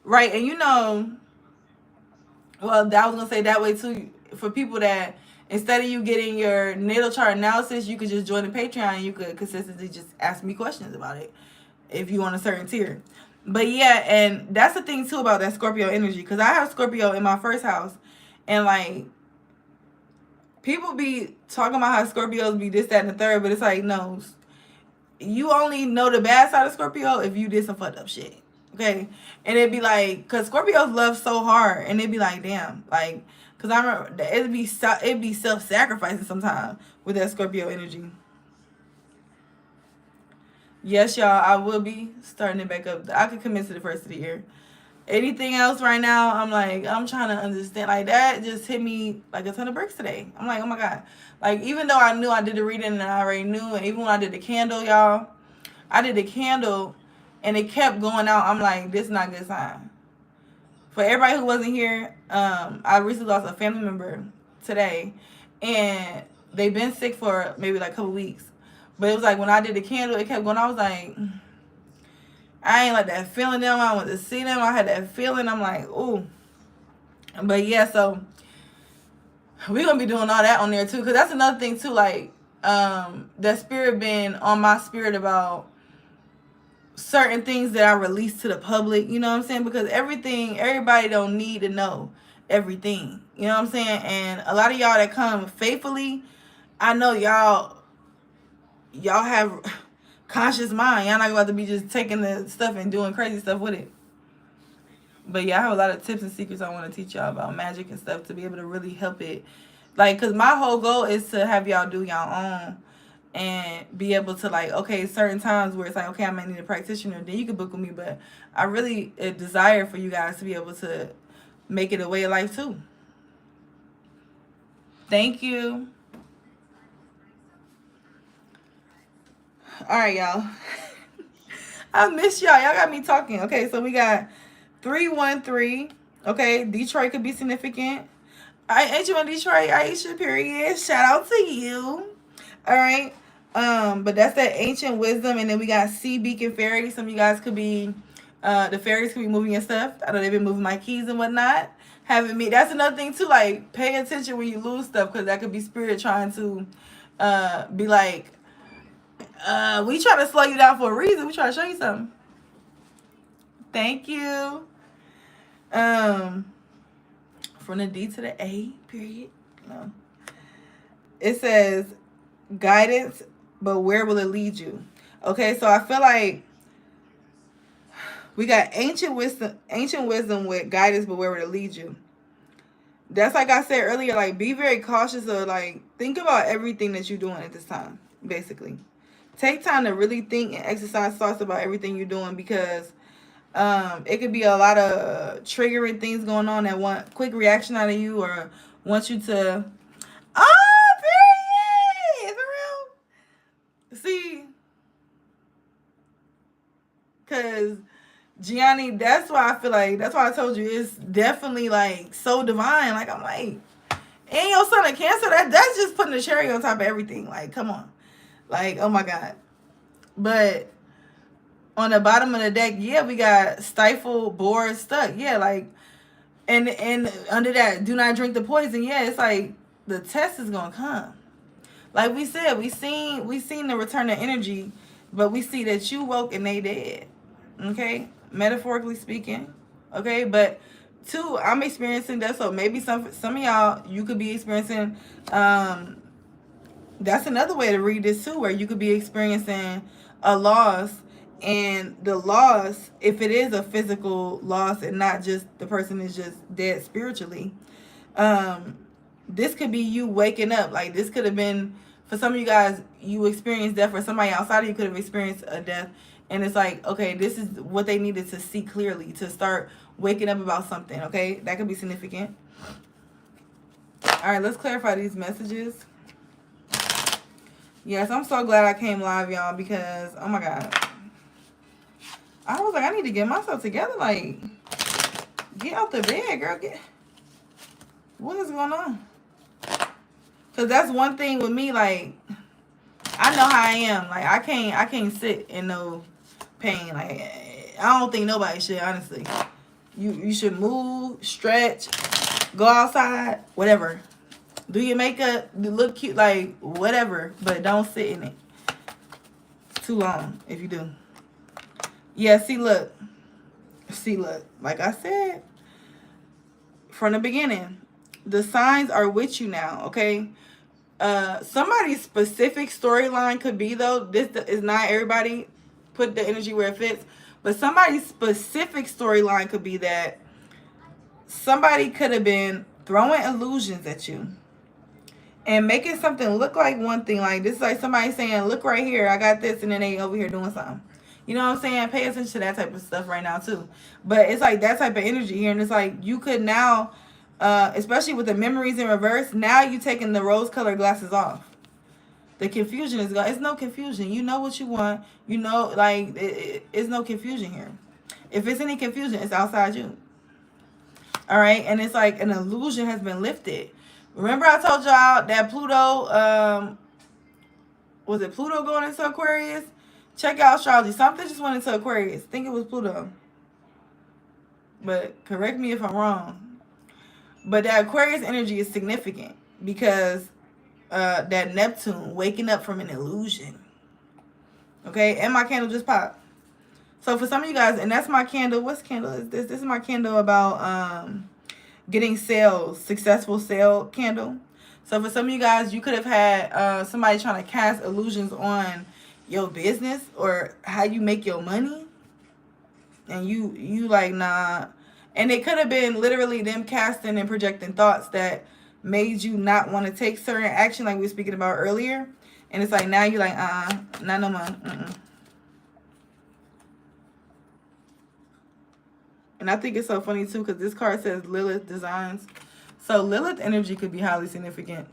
Right, and you know, well, I was gonna say that way too for people that instead of you getting your natal chart analysis, you could just join the Patreon and you could consistently just ask me questions about it if you want a certain tier. But yeah, and that's the thing too about that Scorpio energy, because I have Scorpio in my first house, and like, people be talking about how Scorpios be this, that, and the third, but it's like, no, you only know the bad side of Scorpio if you did some fucked up shit. Okay? And it'd be like, because Scorpios love so hard, and it'd be like, damn, like, because I remember it'd be self-sacrificing sometimes with that Scorpio energy. Yes, y'all, I will be starting it back up. I could commit to the first of the year. Anything else right now, I'm like, I'm trying to understand. Like, that just hit me like a ton of bricks today. I'm like, oh my God. Like, even though I knew I did the reading and I already knew, and even when I did the candle, y'all, I did the candle and it kept going out. I'm like, this is not a good sign. For everybody who wasn't here, I recently lost a family member today, and they've been sick for maybe like a couple weeks. But it was like when I did the candle, it kept going. I was like, I ain't like that feeling them. I went to see them. I had that feeling. I'm like, ooh. But yeah, so we're going to be doing all that on there too. Because that's another thing too. Like, that spirit been on my spirit about certain things that I release to the public, you know what I'm saying? Because everybody don't need to know everything, you know what I'm saying? And a lot of y'all that come faithfully, I know y'all have conscious mind. Y'all not about to be just taking the stuff and doing crazy stuff with it. But yeah, I have a lot of tips and secrets I want to teach y'all about magic and stuff to be able to really help it. Like, because my whole goal is to have y'all do y'all own and be able to, like, okay, certain times where it's like, okay, I might need a practitioner, then you can book with me. But I really desire for you guys to be able to make it a way of life too. Thank you. All right, y'all. I miss y'all. Y'all got me talking. Okay, so we got 313. Okay, Detroit could be significant. Ain't you in Detroit? Aisha, period. Shout out to you. All right. But that's that ancient wisdom, and then we got sea beacon fairies. Some of you guys could be, the fairies could be moving your stuff. I know they've been moving my keys and whatnot. Having me. That's another thing too. Like, pay attention when you lose stuff, because that could be spirit trying to, be like, we try to slow you down for a reason. We try to show you something. Thank you. From the D to the A, period. No. It says guidance, but where will it lead you? Okay, so I feel like we got ancient wisdom with guidance, but where will it lead you? That's like I said earlier, like, be very cautious of, like, think about everything that you're doing at this time, basically. Take time to really think and exercise thoughts about everything you're doing, because it could be a lot of triggering things going on that want quick reaction out of you, or want you to, period, for real. See, because Gianni, that's why I told you it's definitely, like, so divine. Like, I'm like, and your son a Cancer, that's just putting a cherry on top of everything. Like, come on. Like, oh my God. But on the bottom of the deck, yeah, we got stifle, bored, stuck. Yeah, like, and under that, do not drink the poison. Yeah, it's like the test is gonna come. Like we said, we seen the return of energy, but we see that you woke and they dead. Okay, metaphorically speaking. Okay, but two, I'm experiencing that, so maybe some of y'all, you could be experiencing. That's another way to read this too, where you could be experiencing a loss, and the loss, if it is a physical loss and not just the person is just dead spiritually, this could be you waking up. Like, this could have been, for some of you guys, you experienced death, or somebody outside of you could have experienced a death, and it's like, okay, this is what they needed to see clearly to start waking up about something. Okay, that could be significant. All right, let's clarify these messages. Yes, I'm so glad I came live, y'all, because, oh my God, I was like, I need to get myself together. Like, get out the bed, girl. What is going on? Because that's one thing with me. Like, I know how I am. Like, I can't sit in no pain. Like, I don't think nobody should, honestly. You should move, stretch, go outside, whatever. Do your makeup, look cute, like, whatever. But don't sit in it too long if you do. Yeah, see, look. Like I said from the beginning, the signs are with you now, okay? Somebody's specific storyline could be, though, this is not everybody, put the energy where it fits, but somebody's specific storyline could be that somebody could have been throwing illusions at you and making something look like one thing. Like, this is like somebody saying, look right here, I got this, and then they over here doing something. You know what I'm saying? Pay attention to that type of stuff right now too. But it's like that type of energy here, and it's like you could now, especially with the memories in reverse, now you taking the rose-colored glasses off. The confusion is gone. It's no confusion. You know what you want. You know, like, it's no confusion here. If it's any confusion, it's outside you. All right? And it's like an illusion has been lifted. Remember I told y'all that Pluto, was it Pluto going into Aquarius? Check out astrology. Something just went into Aquarius. I think it was Pluto. But correct me if I'm wrong. But that Aquarius energy is significant because that Neptune, waking up from an illusion. Okay, and my candle just popped. So for some of you guys, and that's my candle. What's candle is this? This is my candle about getting sales, successful sale candle. So for some of you guys, you could have had somebody trying to cast illusions on your business or how you make your money. And you like, nah. And it could have been literally them casting and projecting thoughts that made you not want to take certain action like we were speaking about earlier. And it's like now you're like, not no more. And I think it's so funny too because this card says Lilith Designs. So Lilith energy could be highly significant.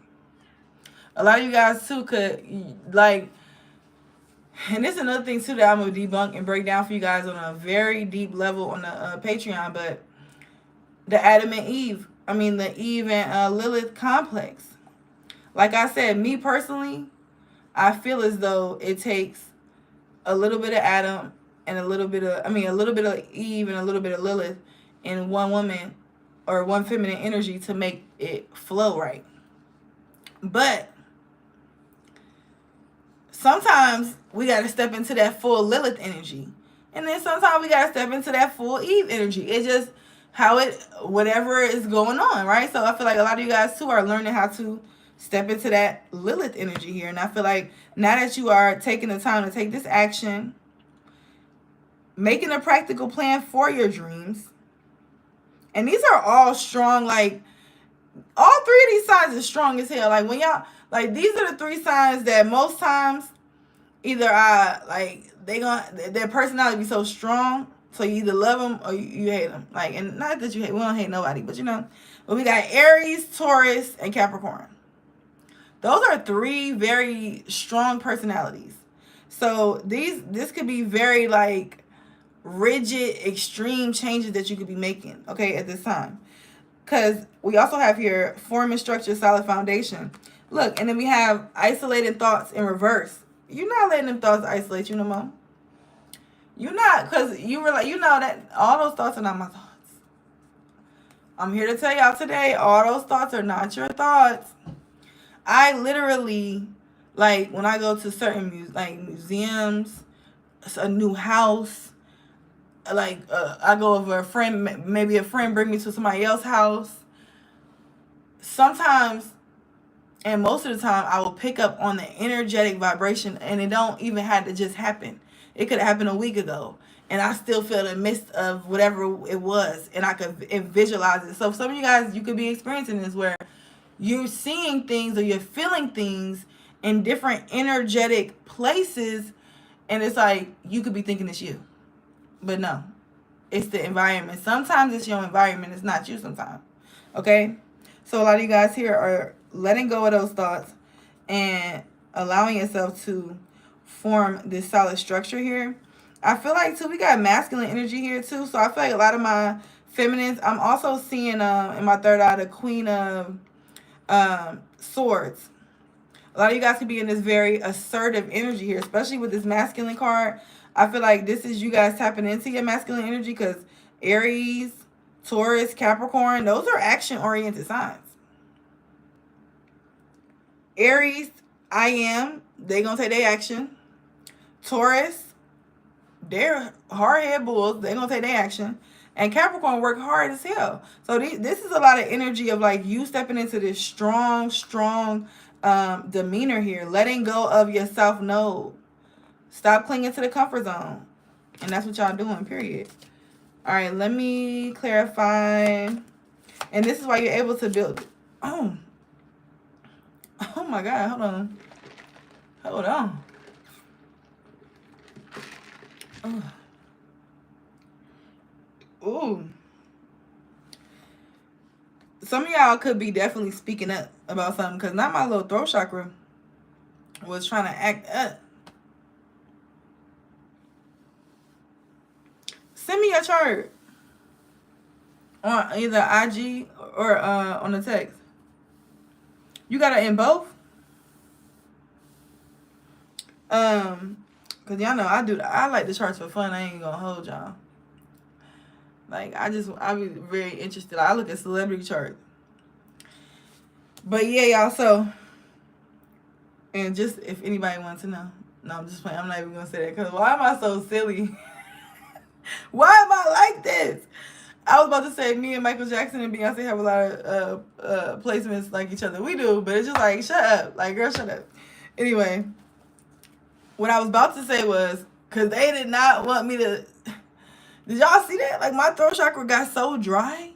A lot of you guys too could like, and this is another thing too that I'm going to debunk and break down for you guys on a very deep level on the Patreon. But the Adam and Eve, the Eve and Lilith complex. Like I said, me personally, I feel as though it takes a little bit of Adam and a little bit of Eve and a little bit of Lilith in one woman or one feminine energy to make it flow right. But sometimes we got to step into that full Lilith energy. And then sometimes we got to step into that full Eve energy. It's just whatever is going on, right? So I feel like a lot of you guys too are learning how to step into that Lilith energy here. And I feel like now that you are taking the time to take this action, making a practical plan for your dreams, and these are all strong, like all three of these signs are strong as hell. Like when y'all, like these are the three signs that most times either their personality be so strong, so you either love them or you hate them. Like, and not that we don't hate nobody, but but we got Aries, Taurus, and Capricorn. Those are three very strong personalities. So this could be very like rigid, extreme changes that you could be making, okay, at this time. Because we also have here form and structure, solid foundation. Look, and then we have isolated thoughts in reverse. You're not letting them thoughts isolate you no more. You're not, because you were like, that all those thoughts are not my thoughts. I'm here to tell y'all today, all those thoughts are not your thoughts. I literally, like, when I go to certain museums, a new house, like I go over a friend, maybe a friend bring me to somebody else's house. Sometimes, and most of the time, I will pick up on the energetic vibration, and it don't even have to just happen. It could have happened a week ago, and I still feel the midst of whatever it was, and I could visualize it. So some of you guys, you could be experiencing this where you're seeing things or you're feeling things in different energetic places, and it's like you could be thinking it's you. But no, it's the environment. Sometimes it's your environment. It's not you sometimes. Okay? So a lot of you guys here are letting go of those thoughts and allowing yourself to form this solid structure here. I feel like, too, we got masculine energy here, too. So I feel like a lot of my feminines, I'm also seeing in my third eye the Queen of Swords. A lot of you guys could be in this very assertive energy here, especially with this masculine card. I feel like this is you guys tapping into your masculine energy because Aries, Taurus, Capricorn, those are action-oriented signs. Aries, they gonna take their action. Taurus, they're hard-headed bulls. They gonna take their action. And Capricorn work hard as hell. So this is a lot of energy of like you stepping into this strong demeanor here, letting go of your self-node. Stop clinging to the comfort zone. And that's what y'all doing, period. All right, let me clarify. And this is why you're able to build. Oh my God, hold on. Oh. Ooh. Some of y'all could be definitely speaking up about something because not my little throat chakra was trying to act up. Send me your chart on either IG or on the text. You got it in both? Cause y'all know I like the charts for fun. I ain't gonna hold y'all. Like I be very interested. I look at celebrity charts. But yeah, y'all, so And just if anybody wants to know. No, I'm just playing. I'm not even going to say that because why am I so silly? Why am I like this? I was about to say me and Michael Jackson and Beyonce have a lot of placements like each other. We do, but it's just like, shut up. Like, girl, shut up. Anyway, what I was about to say was, because they did not want me to... Did y'all see that? Like, my throat chakra got so dry.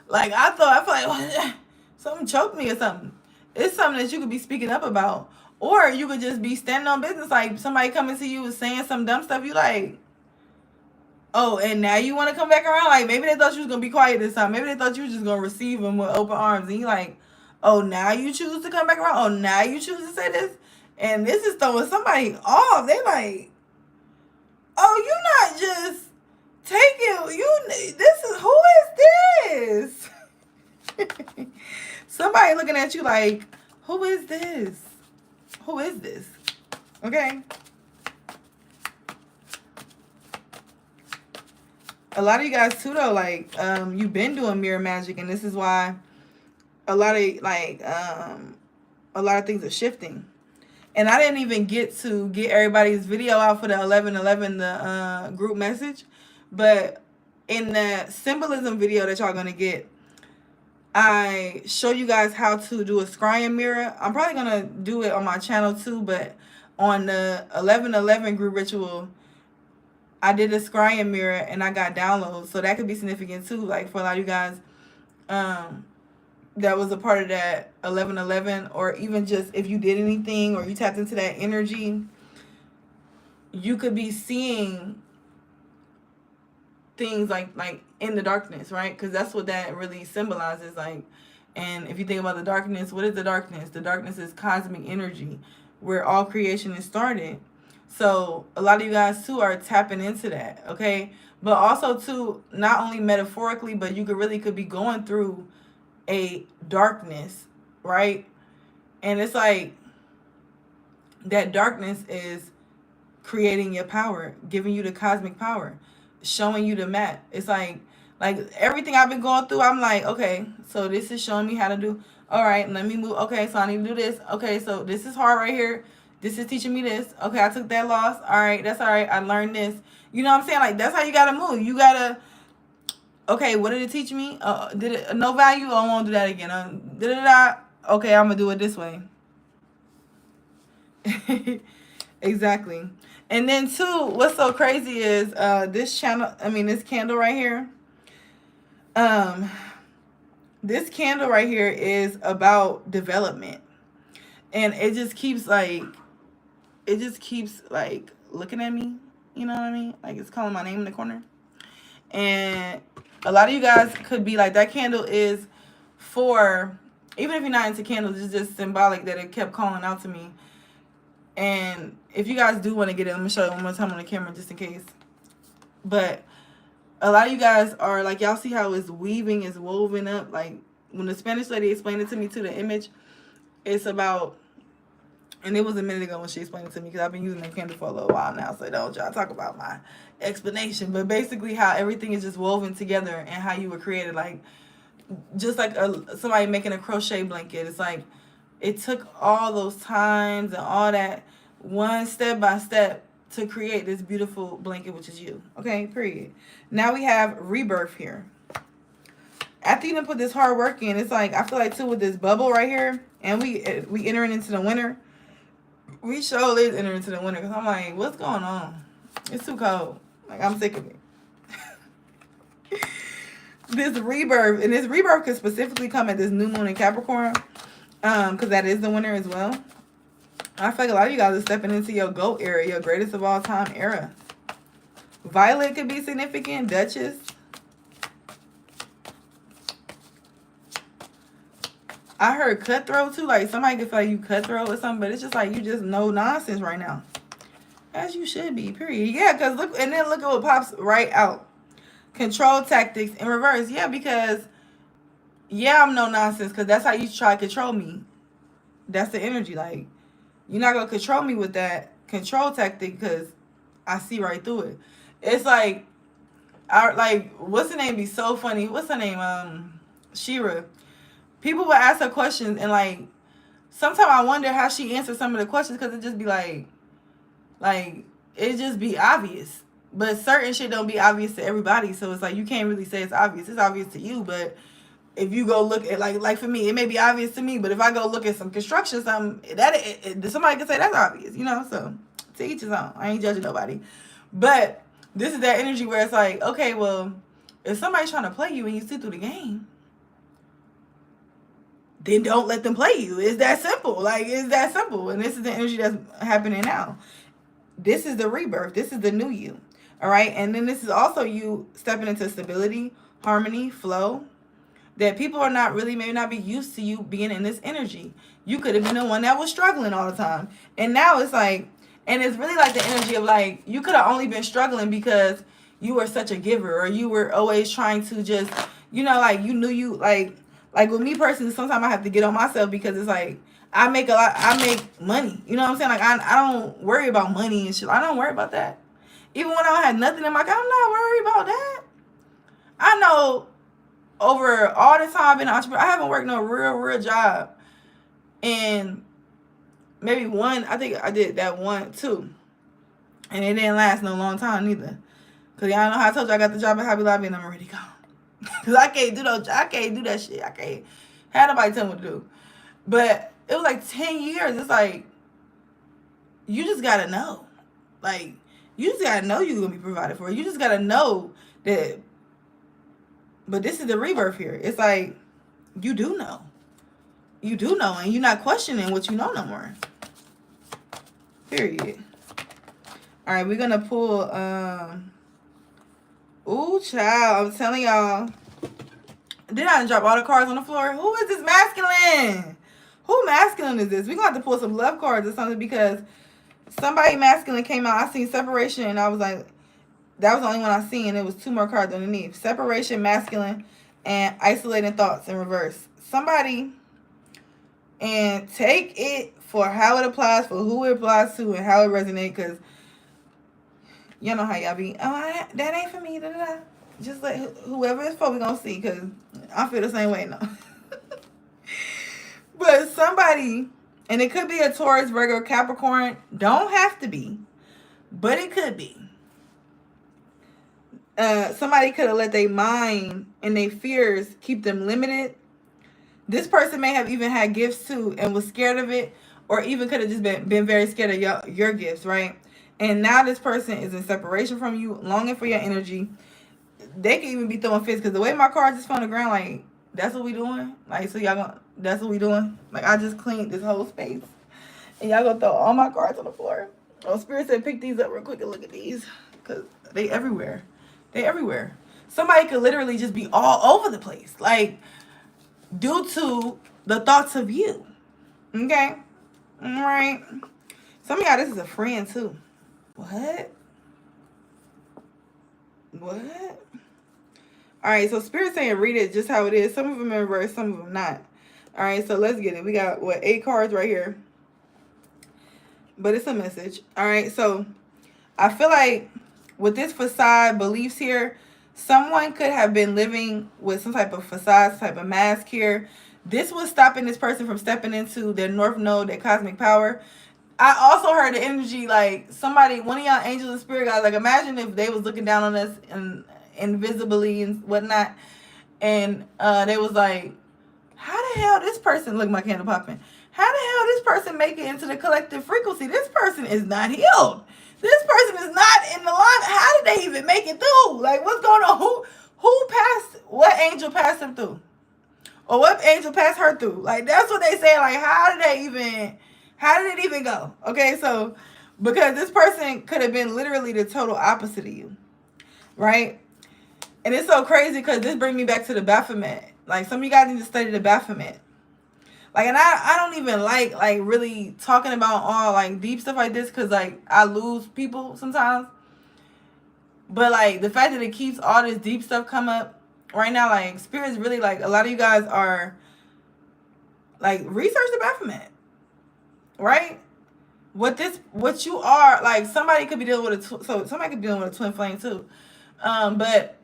Like, I feel like something choked me or something. It's something that you could be speaking up about. Or you could just be standing on business. Like, somebody coming to you and saying some dumb stuff. You like... Oh, and now you want to come back around? Like, maybe they thought you was going to be quiet this time. Maybe they thought you was just going to receive them with open arms. And you like, oh, now you choose to come back around? Oh, now you choose to say this? And this is throwing somebody off. They like, oh, you're not just taking, who is this? Somebody looking at you like, who is this? Who is this? Okay. A lot of you guys too though, like you've been doing mirror magic, and this is why a lot of things are shifting. And I didn't even get to get everybody's video out for the 11/11 the group message, but in the symbolism video that y'all gonna get, I show you guys how to do a scrying mirror. I'm probably gonna do it on my channel too, but on the 11/11 group ritual, I did a scrying mirror and I got downloads. So that could be significant too. Like for a lot of you guys that was a part of that 11/11, or even just if you did anything or you tapped into that energy, you could be seeing things like in the darkness, right? Because that's what that really symbolizes. Like, and if you think about the darkness, what is the darkness? The darkness is cosmic energy, where all creation is started. So a lot of you guys too are tapping into that, okay? But also too, not only metaphorically, but you could be going through a darkness, right? And it's like that darkness is creating your power, giving you the cosmic power, showing you the map. It's like everything I've been going through, I'm like, okay, so this is showing me how to do. All right, let me move. Okay, so I need to do this. Okay, so this is hard right here. This is teaching me this. Okay, I took that loss. All right, that's all right. I learned this. You know what I'm saying? Like, that's how you got to move. You got to, okay, what did it teach me? Did it, no value? I won't do that again. Okay, I'm going to do it this way. Exactly. And then, too, what's so crazy is this candle right here. This candle right here is about development. And it just keeps looking at me, you know what I mean? Like it's calling my name in the corner. And a lot of you guys could be like, that candle is for, even if you're not into candles, it's just symbolic that it kept calling out to me. And if you guys do want to get it, let me show you one more time on the camera just in case. But a lot of you guys are like, y'all see how it's weaving, it's woven up. Like when the Spanish lady explained it to me to the image, it's about, and it was a minute ago when she explained it to me because I've been using that candle for a little while now, so don't y'all talk about my explanation. But basically how everything is just woven together and how you were created, like just like somebody making a crochet blanket. It's like it took all those times and all that one step by step to create this beautiful blanket, which is you. Okay, period. Now we have rebirth here. After you done put this hard work in, it's like, I feel like too with this bubble right here, and we entering into the winter. We sure is entering into the winter because I'm like, what's going on? It's too cold. Like, I'm sick of it. This rebirth, and this rebirth could specifically come at this new moon in Capricorn, because that is the winter as well. I feel like a lot of you guys are stepping into your GOAT era, your greatest of all time era. Violet could be significant. Duchess. I heard cutthroat too. Like somebody could feel like you cutthroat or something, but it's just like you just no nonsense right now. As you should be, period. Yeah, because look, and then look at what pops right out. Control tactics in reverse. Yeah, because, yeah, I'm no nonsense because that's how you try to control me. That's the energy. Like, you're not going to control me with that control tactic because I see right through it. It's like, what's her name be so funny? What's her name? Shira. People would ask her questions and, like, sometimes I wonder how she answers some of the questions, because it just be like it just be obvious. But certain shit don't be obvious to everybody, so it's like you can't really say it's obvious. It's obvious to you, but if you go look at like for me, it may be obvious to me, but if I go look at some construction, something that somebody can say that's obvious, you know. So to each his own. I ain't judging nobody, but this is that energy where it's like, okay, well, if somebody's trying to play you and you see through the game, then don't let them play you. It's that simple. Like, it's that simple. And this is the energy that's happening now. This is the rebirth. This is the new you. All right. And then this is also you stepping into stability, harmony, flow. That people are not really, maybe not be used to you being in this energy. You could have been the one that was struggling all the time. And now it's like, and it's really like the energy of like, you could have only been struggling because you were such a giver, or you were always trying to just, you know, like you knew you, like with me personally, sometimes I have to get on myself, because it's like, I make money. You know what I'm saying? Like, I don't worry about money and shit. I don't worry about that. Even when I had nothing in my account, I'm not worried about that. I know over all the time I've been an entrepreneur, I haven't worked no real job. And maybe one, I think I did that one too. And it didn't last no long time neither. Because y'all know how I told you I got the job at Hobby Lobby and I'm already gone. Because I can't do that shit. I can't have nobody tell me what to do. But it was like 10 years. It's like, you just got to know. Like, you just got to know you're going to be provided for. You just got to know that. But this is the rebirth here. It's like, you do know. You do know. And you're not questioning what you know no more. Period. All right, we're going to pull... Ooh, child. I'm telling y'all. Did I drop all the cards on the floor? Who is this masculine? Who masculine is this? We're going to have to pull some love cards or something, because somebody masculine came out. I seen separation, and I was like, that was the only one I seen. It was 2 more cards underneath. Separation, masculine, and isolating thoughts in reverse. Somebody, and take it for how it applies, for who it applies to, and how it resonates, because y'all know how y'all be. Oh, that ain't for me. Da, da, da. Just let whoever it's for, we gonna see, because I feel the same way now. But somebody, and it could be a Taurus, Virgo, Capricorn. Don't have to be, but it could be. Somebody could have let their mind and their fears keep them limited. This person may have even had gifts too and was scared of it, or even could have just been very scared of your gifts, right? And now this person is in separation from you, longing for your energy. They can even be throwing fits, because the way my cards just on the ground, like, that's what we doing? Like, so y'all gonna, that's what we doing? Like, I just cleaned this whole space, and y'all gonna throw all my cards on the floor. Oh, Spirit said pick these up real quick and look at these, because they everywhere. They everywhere. Somebody could literally just be all over the place, like, due to the thoughts of you. Okay? All right. Some of y'all, this is a friend, too. What? All right, so Spirit saying read it just how it is. Some of them in reverse, some of them not. All right, so let's get it. We got, 8 cards right here. But it's a message. All right, so I feel like with this facade beliefs here, someone could have been living with some type of facade, some type of mask here. This was stopping this person from stepping into their North Node, their cosmic power. I also heard the energy, like, somebody, one of y'all angels and spirit guys, like, imagine if they was looking down on us and invisibly and whatnot, and they was like, how the hell this person, look, my candle popping, how the hell this person make it into the collective frequency? This person is not healed. This person is not in the line. How did they even make it through? Like, what's going on? Who passed, what angel passed them through? Or what angel passed her through? Like, that's what they say. Like, how did it even go? Okay, so, because this person could have been literally the total opposite of you, right? And it's so crazy, because this brings me back to the Baphomet. Like, some of you guys need to study the Baphomet. Like, and I don't even like really talking about all, like, deep stuff like this, because, like, I lose people sometimes. But, like, the fact that it keeps all this deep stuff come up right now, like, Spirit's really, like, a lot of you guys are, like, research the Baphomet. Right? What you are, like, somebody could be dealing with somebody could be dealing with a twin flame too. But,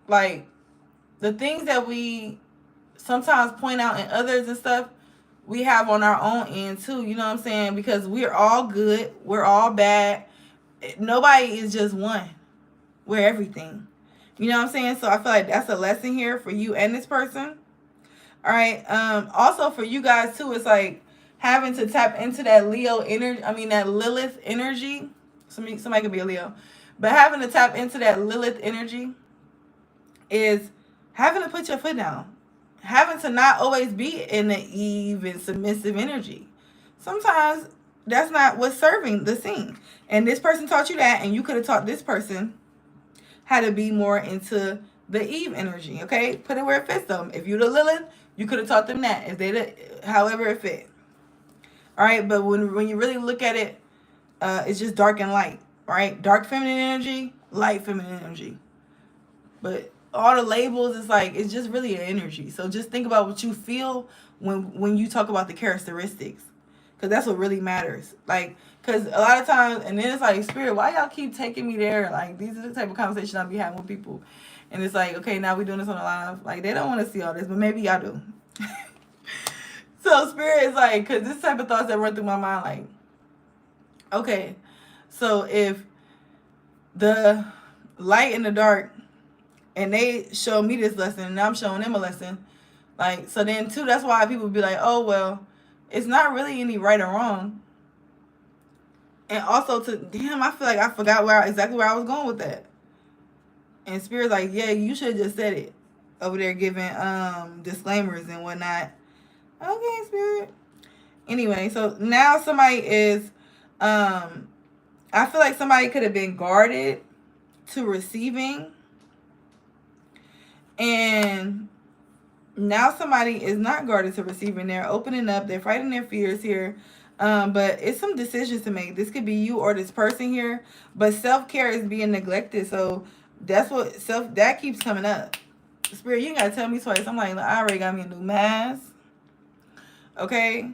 like, the things that we sometimes point out in others and stuff, we have on our own end too. You know what I'm saying? Because we're all good. We're all bad. Nobody is just one. We're everything. You know what I'm saying? So I feel like that's a lesson here for you and this person. All right. Also for you guys too, it's like having to tap into that Leo energy. I mean that Lilith energy. Somebody could be a Leo, but having to tap into that Lilith energy is having to put your foot down, having to not always be in the Eve and submissive energy. Sometimes that's not what's serving the scene. And this person taught you that, and you could have taught this person how to be more into the Eve energy. Okay, put it where it fits them. If you're the Lilith, you could have taught them that. If they, however it fit. All right, but when you really look at it, it's just dark and light. Right, dark feminine energy, light feminine energy. But all the labels, it's like it's just really an energy. So just think about what you feel when you talk about the characteristics, because that's what really matters. Like, because a lot of times, and then it's like, Spirit, why y'all keep taking me there? Like, these are the type of conversations I be having with people, and it's like, okay, now we doing this on the live. Like, they don't want to see all this, but maybe y'all do. So Spirit is like, because this type of thoughts that run through my mind, like, okay, so if the light and the dark, and they show me this lesson, and I'm showing them a lesson. Like, so then too, that's why people be like, oh, well, it's not really any right or wrong. And also damn, I feel like I forgot exactly where I was going with that. And Spirit's like, yeah, you should have just said it over there, giving disclaimers and whatnot. Okay, Spirit. Anyway, so now somebody is, I feel like somebody could have been guarded to receiving. And now somebody is not guarded to receiving. They're opening up. They're fighting their fears here. But it's some decisions to make. This could be you or this person here. But self-care is being neglected. So that's what that keeps coming up. Spirit, you gotta tell me twice. I'm like, I already got me a new mask. Okay?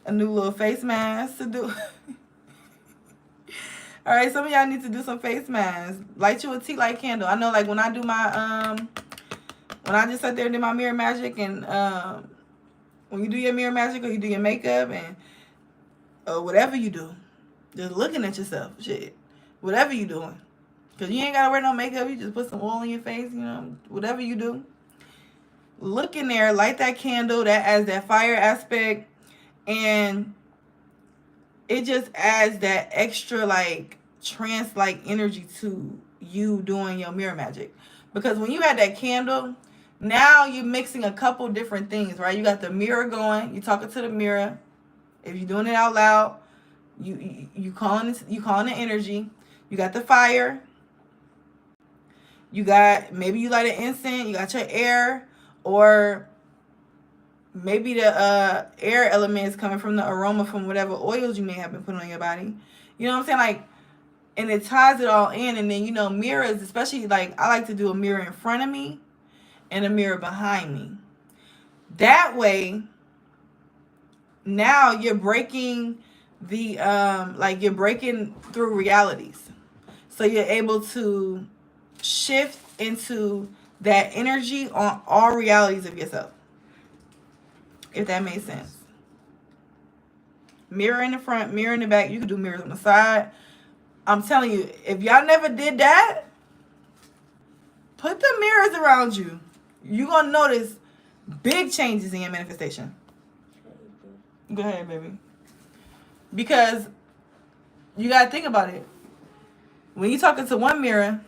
A new little face mask to do. All right, some of y'all need to do some face masks. Light you a tea light candle. I know, like, when I do my when I just sat there and did my mirror magic, and when you do your mirror magic or you do your makeup and whatever you do, just looking at yourself, shit, whatever you doing, because you ain't gotta wear no makeup. You just put some oil in your face, you know, whatever you do. Look in there, light that candle. That adds that fire aspect, and it just adds that extra like trance-like energy to you doing your mirror magic. Because when you had that candle, now you're mixing a couple different things, right? You got the mirror going. You're talking to the mirror. If you're doing it out loud, you calling the energy. You got the fire. You got, maybe you light an incense. You got your air, or maybe the air element is coming from the aroma from whatever oils you may have been putting on your body. You know what I'm saying? Like, and it ties it all in. And then, you know, mirrors, especially, like, I like to do a mirror in front of me and a mirror behind me. That way, now you're breaking the, like, you're breaking through realities. So you're able to shift into that energy on all realities of yourself. If that makes sense. Mirror in the front, mirror in the back. You can do mirrors on the side. I'm telling you, if y'all never did that, put the mirrors around you. You're going to notice big changes in your manifestation. Go ahead, baby. Because you got to think about it. When you're talking to one mirror,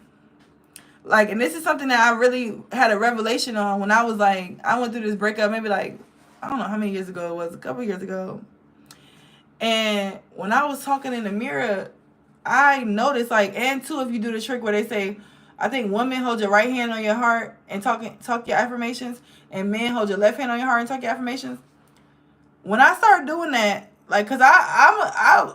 like, and this is something that I really had a revelation on when I was like, I went through this breakup maybe like, I don't know how many years ago it was, a couple years ago. And when I was talking in the mirror, I noticed, like, and too, if you do the trick where they say, I think women hold your right hand on your heart and talk your affirmations, and men hold your left hand on your heart and talk your affirmations. When I started doing that, like, cause I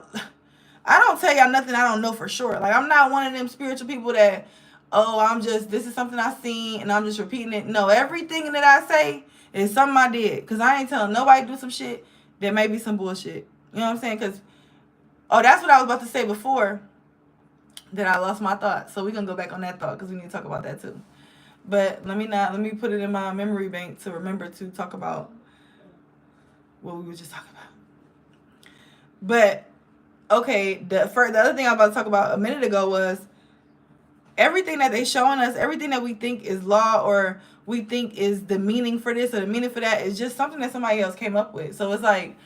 don't tell y'all nothing I don't know for sure. Like, I'm not one of them spiritual people that, oh, I'm just, this is something I seen and I'm just repeating it. No, everything that I say is something I did. Because I ain't telling nobody to do some shit that may be some bullshit. You know what I'm saying? Because, oh, that's what I was about to say before that I lost my thought. So we're going to go back on that thought because we need to talk about that too. But let me put it in my memory bank to remember to talk about what we were just talking about. But okay, the other thing I was about to talk about a minute ago was everything that they showing us, everything that we think is law or we think is the meaning for this or the meaning for that is just something that somebody else came up with. So it's like,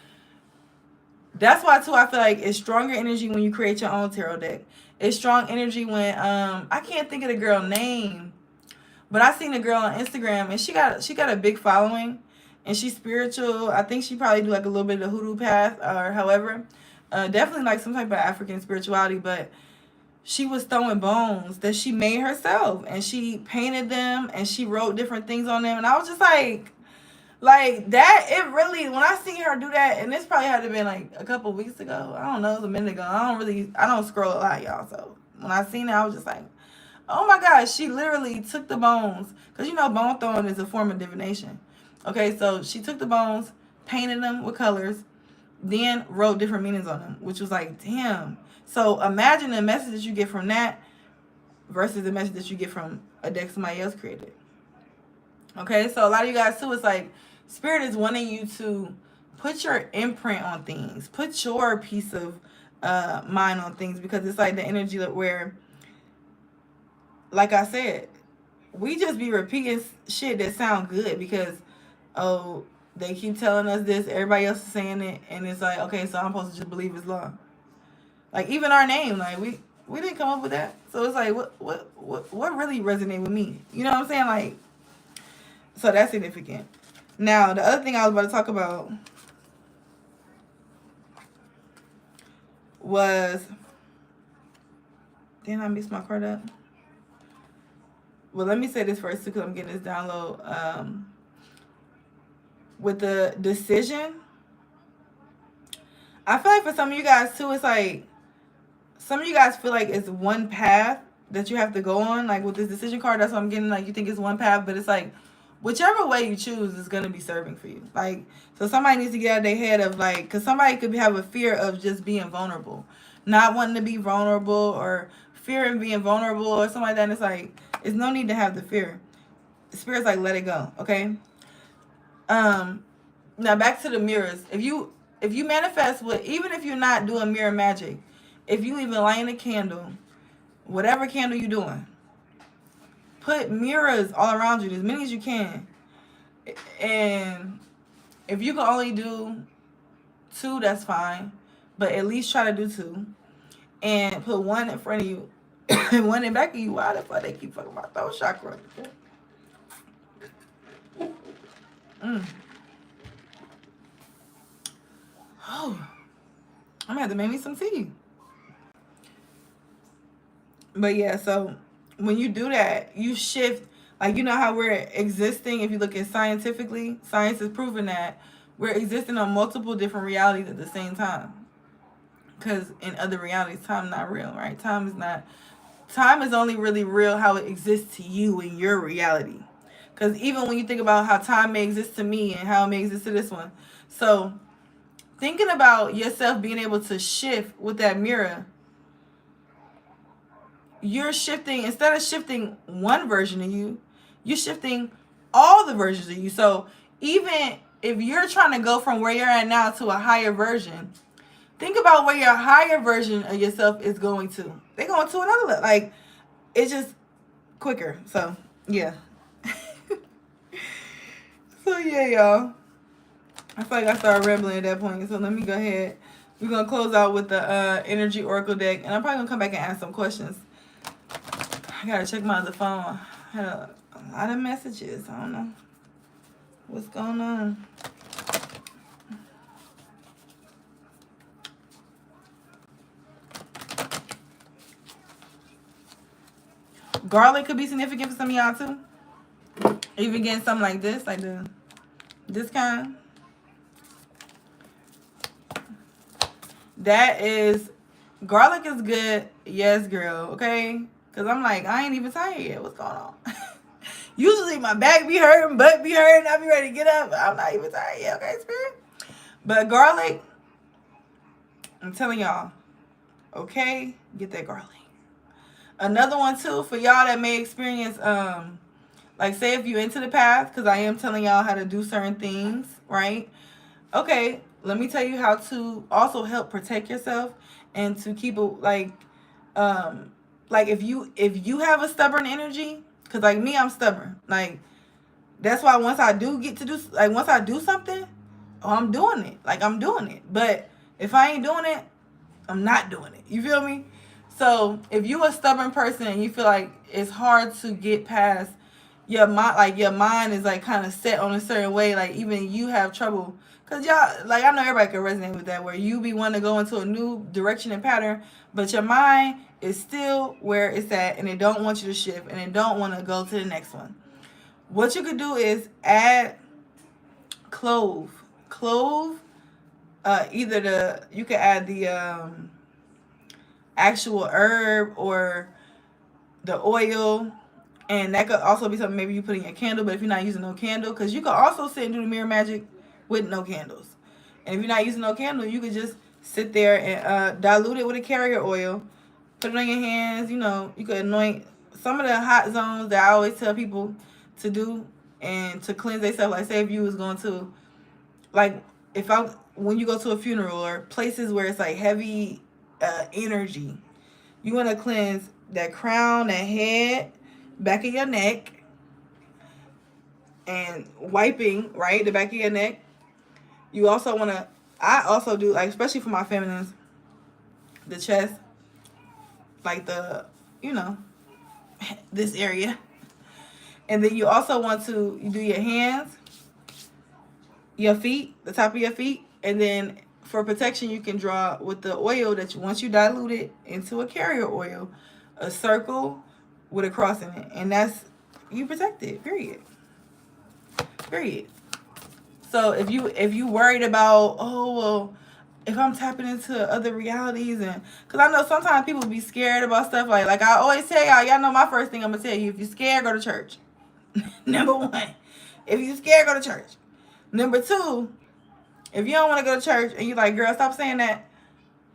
that's why too I feel like it's stronger energy when you create your own tarot deck. It's strong energy when I can't think of the girl name, but I seen a girl on Instagram and she got a big following and she's spiritual. I think she probably do like a little bit of the hoodoo path or however. Definitely like some type of African spirituality, but she was throwing bones that she made herself and she painted them and she wrote different things on them. And I was just like that, it really, when I see her do that, and this probably had to been like a couple weeks ago. I don't know, it was a minute ago. I don't scroll a lot, y'all. So when I seen it, I was just like, oh my gosh, she literally took the bones. Because you know, bone throwing is a form of divination. Okay, so she took the bones, painted them with colors, then wrote different meanings on them, which was like, damn. So imagine the message that you get from that versus the message that you get from a deck somebody else created. Okay, so a lot of you guys too, it's like Spirit is wanting you to put your imprint on things, put your piece of mind on things, because it's like the energy that where, like I said, we just be repeating shit that sound good because, oh, they keep telling us this, everybody else is saying it, and it's like, okay, so I'm supposed to just believe it's law. Like even our name, like we didn't come up with that, so it's like what really resonated with me? You know what I'm saying? Like, so that's significant. Now the other thing I was about to talk about was, didn't I mix my card up? Well, let me say this first too, because I'm getting this download. With the decision, I feel like for some of you guys too, it's like some of you guys feel like it's one path that you have to go on. Like with this decision card, that's what I'm getting. Like you think it's one path, but it's like whichever way you choose is going to be serving for you. Like, so somebody needs to get out of their head of like, because somebody could have a fear of just being vulnerable, not wanting to be vulnerable, or fear of being vulnerable or something like that. And it's like, it's no need to have the fear. Spirit's like, let it go. Okay. Now back to the mirrors. If you manifest with, even if you're not doing mirror magic, if you even light a candle, whatever candle you're doing, put mirrors all around you, as many as you can. And if you can only do 2, that's fine. But at least try to do 2. And put 1 in front of you and 1 in back of you. Why the fuck they keep fucking my throat chakra? Oh, I'm gonna have to make me some tea. But yeah, so when you do that, you shift. Like, you know how we're existing, if you look at scientifically, science has proven that we're existing on multiple different realities at the same time. Because in other realities, time is not real, right? Time is only really real how it exists to you in your reality. Because even when you think about how time may exist to me and how it may exist to this one. So thinking about yourself being able to shift with that mirror, you're shifting, instead of shifting one version of you, you're shifting all the versions of you. So even if you're trying to go from where you're at now to a higher version, think about where your higher version of yourself is going to. They're going to another level. Like, it's just quicker. So, yeah. So, yeah, y'all. I feel like I started rambling at that point. So, let me go ahead. We're going to close out with the Energy Oracle deck. And I'm probably going to come back and ask some questions. I got to check my other phone. I had a lot of messages. I don't know what's going on. Garlic could be significant for some of y'all too. Even getting something like this, like this kind. That is, garlic is good. Yes, girl. Okay. Because I'm like, I ain't even tired yet. What's going on? Usually my back be hurting, butt be hurting. I be ready to get up. I'm not even tired yet. Okay, Spirit? But garlic, I'm telling y'all, okay, get that garlic. Another one too, for y'all that may experience, like say if you're into the path, because I am telling y'all how to do certain things, right? Okay, let me tell you how to also help protect yourself and to keep it like if you have a stubborn energy, because like me, I'm stubborn. Like that's why once I do get to do, like once I do something, oh, I'm doing it. Like I'm doing it. But if I ain't doing it, I'm not doing it. You feel me? So if you a stubborn person and you feel like it's hard to get past your mind, like your mind is like kind of set on a certain way, like even you have trouble. Cause y'all, like I know everybody can resonate with that, where you be wanting to go into a new direction and pattern, but your mind is still where it's at, and it don't want you to shift, and it don't want to go to the next one. What you could do is add clove, either you could add the actual herb or the oil, and that could also be something maybe you put in your candle. But if you're not using no candle, because you could also sit and do the mirror magic with no candles, and if you're not using no candle, you could just sit there and dilute it with a carrier oil, put it on your hands. You could anoint some of the hot zones that I always tell people to do and to cleanse themselves. Like say if you was going to, like, when you go to a funeral or places where it's like heavy energy, you want to cleanse that crown, that head, back of your neck, and wiping right the back of your neck. You also want to, I also do, like, especially for my feminines, the chest, like this area. And then you also want to do your hands, your feet, the top of your feet, and then for protection, you can draw with the oil that once you dilute it into a carrier oil, a circle with a cross in it, and that's you protect it. Period. So if you worried about, oh well, if I'm tapping into other realities, and because I know sometimes people be scared about stuff like I always tell y'all know my first thing I'm gonna tell you: if you're scared, go to church. Number one, if you're scared, go to church. Number two, if you don't want to go to church and you're like, girl, stop saying that,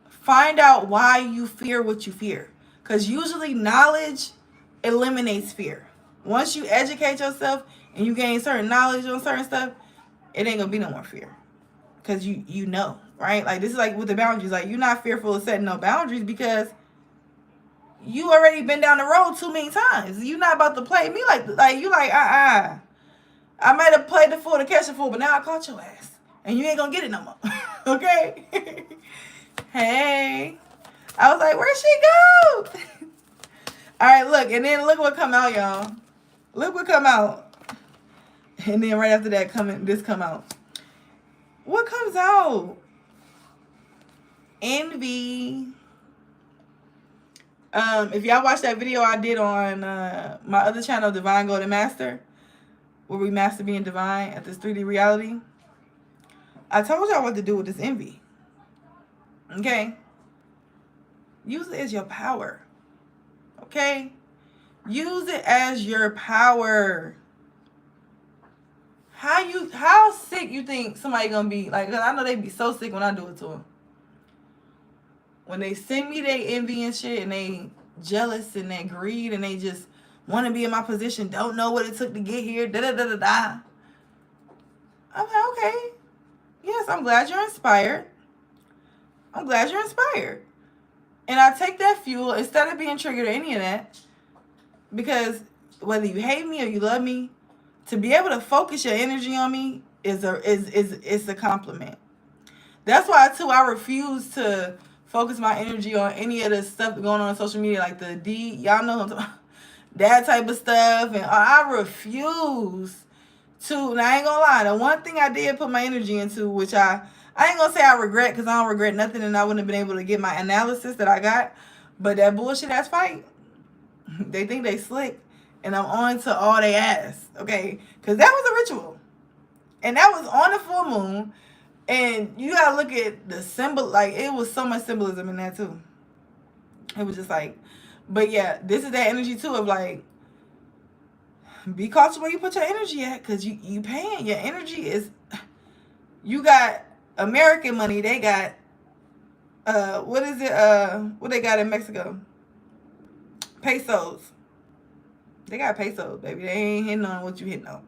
find out why you fear what you fear. Because usually knowledge eliminates fear. Once you educate yourself and you gain certain knowledge on certain stuff, it ain't going to be no more fear. Because you know, right? Like this is like with the boundaries. Like you're not fearful of setting no boundaries because you already been down the road too many times. You're not about to play me like you like, I might have played the fool to catch the fool, but now I caught your ass. And you ain't gonna get it no more. Okay? Hey. I was like, where'd she go? Alright, look. And then look what come out, y'all. Look what come out. And then right after that, this come out. What comes out? Envy. If y'all watched that video I did on my other channel, Divine Golden Master, where we master being divine at this 3D reality, I told y'all what to do with this envy. Okay? Use it as your power. Okay? Use it as your power. How sick you think somebody gonna be? Like, 'cause I know they be so sick when I do it to them. When they send me they envy and shit, and they jealous and they greed and they just want to be in my position, don't know what it took to get here, da-da-da-da-da. I'm like, okay. Yes, I'm glad you're inspired. And I take that fuel instead of being triggered or any of that, because whether you hate me or you love me, to be able to focus your energy on me is a compliment. That's why too I refuse to focus my energy on any of the stuff going on social media, like y'all know that type of stuff, and I refuse to. And I ain't gonna lie, the one thing I did put my energy into, which I ain't gonna say I regret, because I don't regret nothing, and I wouldn't have been able to get my analysis that I got, but that bullshit ass fight, they think they slick, and I'm on to all they ass, okay? Because that was a ritual, and that was on the full moon, and you gotta look at the symbol, like it was so much symbolism in that too. It was just like, but yeah, this is that energy too of like, be cautious where you put your energy at, because you paying. Your energy is, you got American money, they got what is it, what they got in Mexico? Pesos. They got pesos, baby. They ain't hitting on what you hitting on.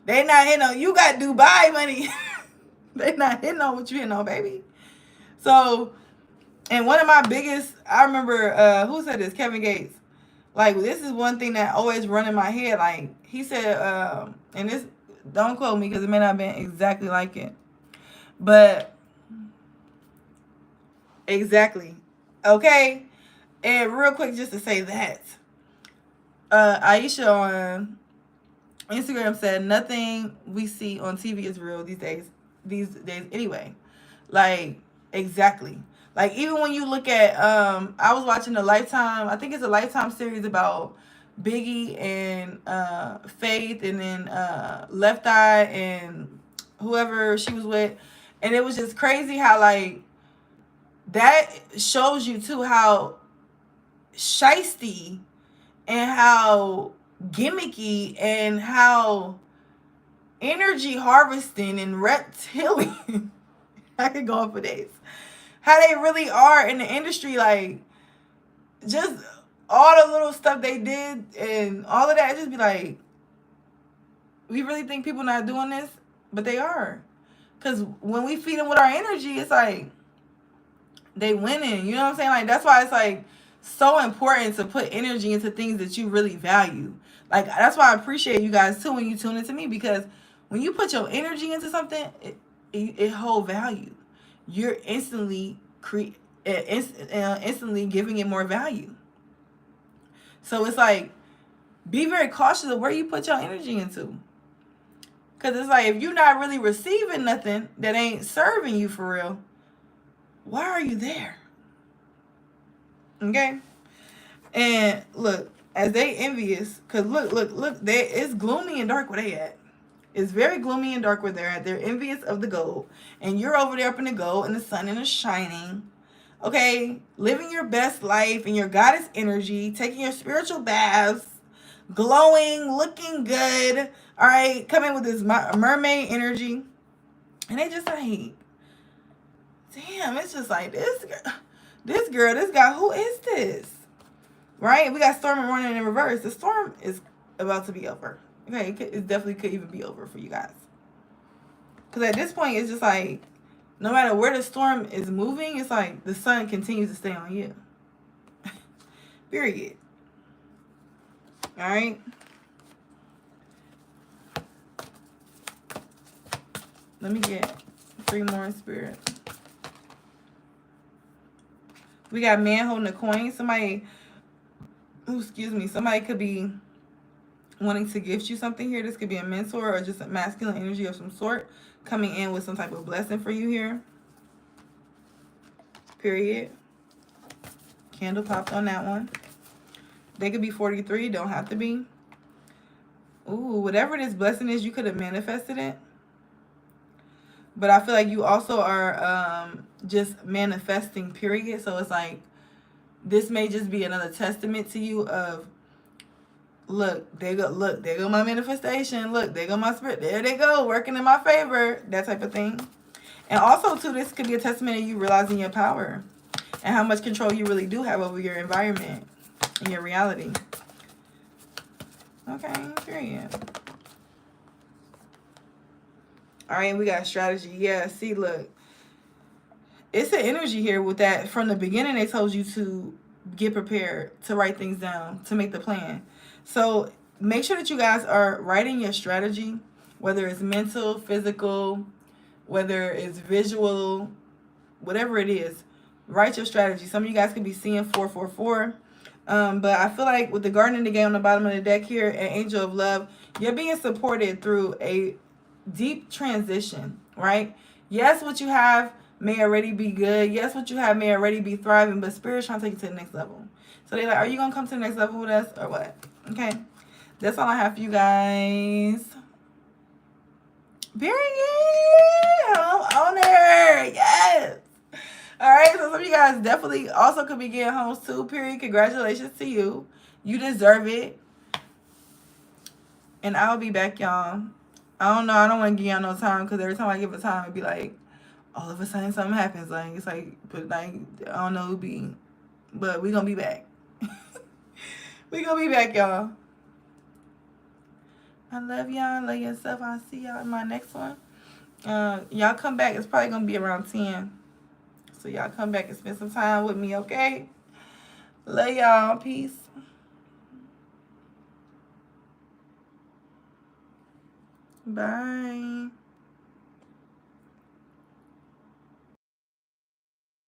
They not hitting on, you got Dubai money. They not hitting on what you hitting on, baby. So, and one of my biggest, I remember, who said this? Kevin Gates. Like, this is one thing that always run in my head. Like, he said, and this, don't quote me because it may not have been exactly like it. But, exactly. Okay? And real quick, just to say that. Aisha on Instagram said, nothing we see on TV is real these days anyway. Like, exactly. Like, even when you look at, I was watching a Lifetime, I think it's a Lifetime series about Biggie and Faith, and then Left Eye and whoever she was with. And it was just crazy how, like, that shows you too how shisty and how gimmicky and how energy harvesting and reptilian I could go on for days, how they really are in the industry. Like, just all the little stuff they did and all of that, just be like, we really think people not doing this? But they are. Because when we feed them with our energy, it's like they winning. You know what I'm saying? Like, that's why it's like so important to put energy into things that you really value. Like, that's why I appreciate you guys too when you tune into me, because when you put your energy into something, it hold value. You're instantly instantly giving it more value. So it's like, be very cautious of where you put your energy into. Because it's like, if you're not really receiving nothing that ain't serving you for real, why are you there? Okay? And look, as they envious, because look, it's gloomy and dark where they at. It's very gloomy and dark where they're at. They're envious of the gold. And you're over there up in the gold and the sun and the shining. Okay? Living your best life in your goddess energy, taking your spiritual baths, glowing, looking good. All right? Coming with this mermaid energy. And they just like, damn, it's just like, this guy, who is this? Right? We got Storm running in reverse. The storm is about to be over. Okay, it definitely could even be over for you guys. Because at this point, it's just like, no matter where the storm is moving, it's like the sun continues to stay on you. Period. All right? Let me get 3 more in spirit. We got man holding a coin. Somebody could be wanting to gift you something here. This could be a mentor or just a masculine energy of some sort coming in with some type of blessing for you here. Period. Candle popped on that one. They could be 43. Don't have to be. Ooh, whatever this blessing is, you could have manifested it. But I feel like you also are just manifesting, period. So it's like, this may just be another testament to you of, look, there go my manifestation. Look, there go my spirit. There they go, working in my favor. That type of thing. And also, too, this could be a testament of you realizing your power and how much control you really do have over your environment and your reality. Okay, period. All right, we got strategy. Yeah, see, look. It's an energy here with that. From the beginning, they told you to get prepared, to write things down, to make the plan. So make sure that you guys are writing your strategy, whether it's mental, physical, whether it's visual, whatever it is. Write your strategy. Some of you guys could be seeing 444. But I feel like with the Garden of the Game on the bottom of the deck here and Angel of Love, you're being supported through a deep transition, right? Yes, what you have may already be good. Yes, what you have may already be thriving, but Spirit's trying to take you to the next level. So they're like, are you going to come to the next level with us or what? Okay. That's all I have for you guys. Period. On there. Yes. All right. So some of you guys definitely also could be getting homes too. Period. Congratulations to you. You deserve it. And I'll be back, y'all. I don't know. I don't want to give y'all no time because every time I give a time, it'd be like, all of a sudden something happens. Like, it's like, but like, I don't know who be. But we going to be back. We going to be back, y'all. I love y'all. Love yourself. I'll see y'all in my next one. Y'all come back. It's probably going to be around 10. So y'all come back and spend some time with me, okay? Love y'all. Peace. Bye.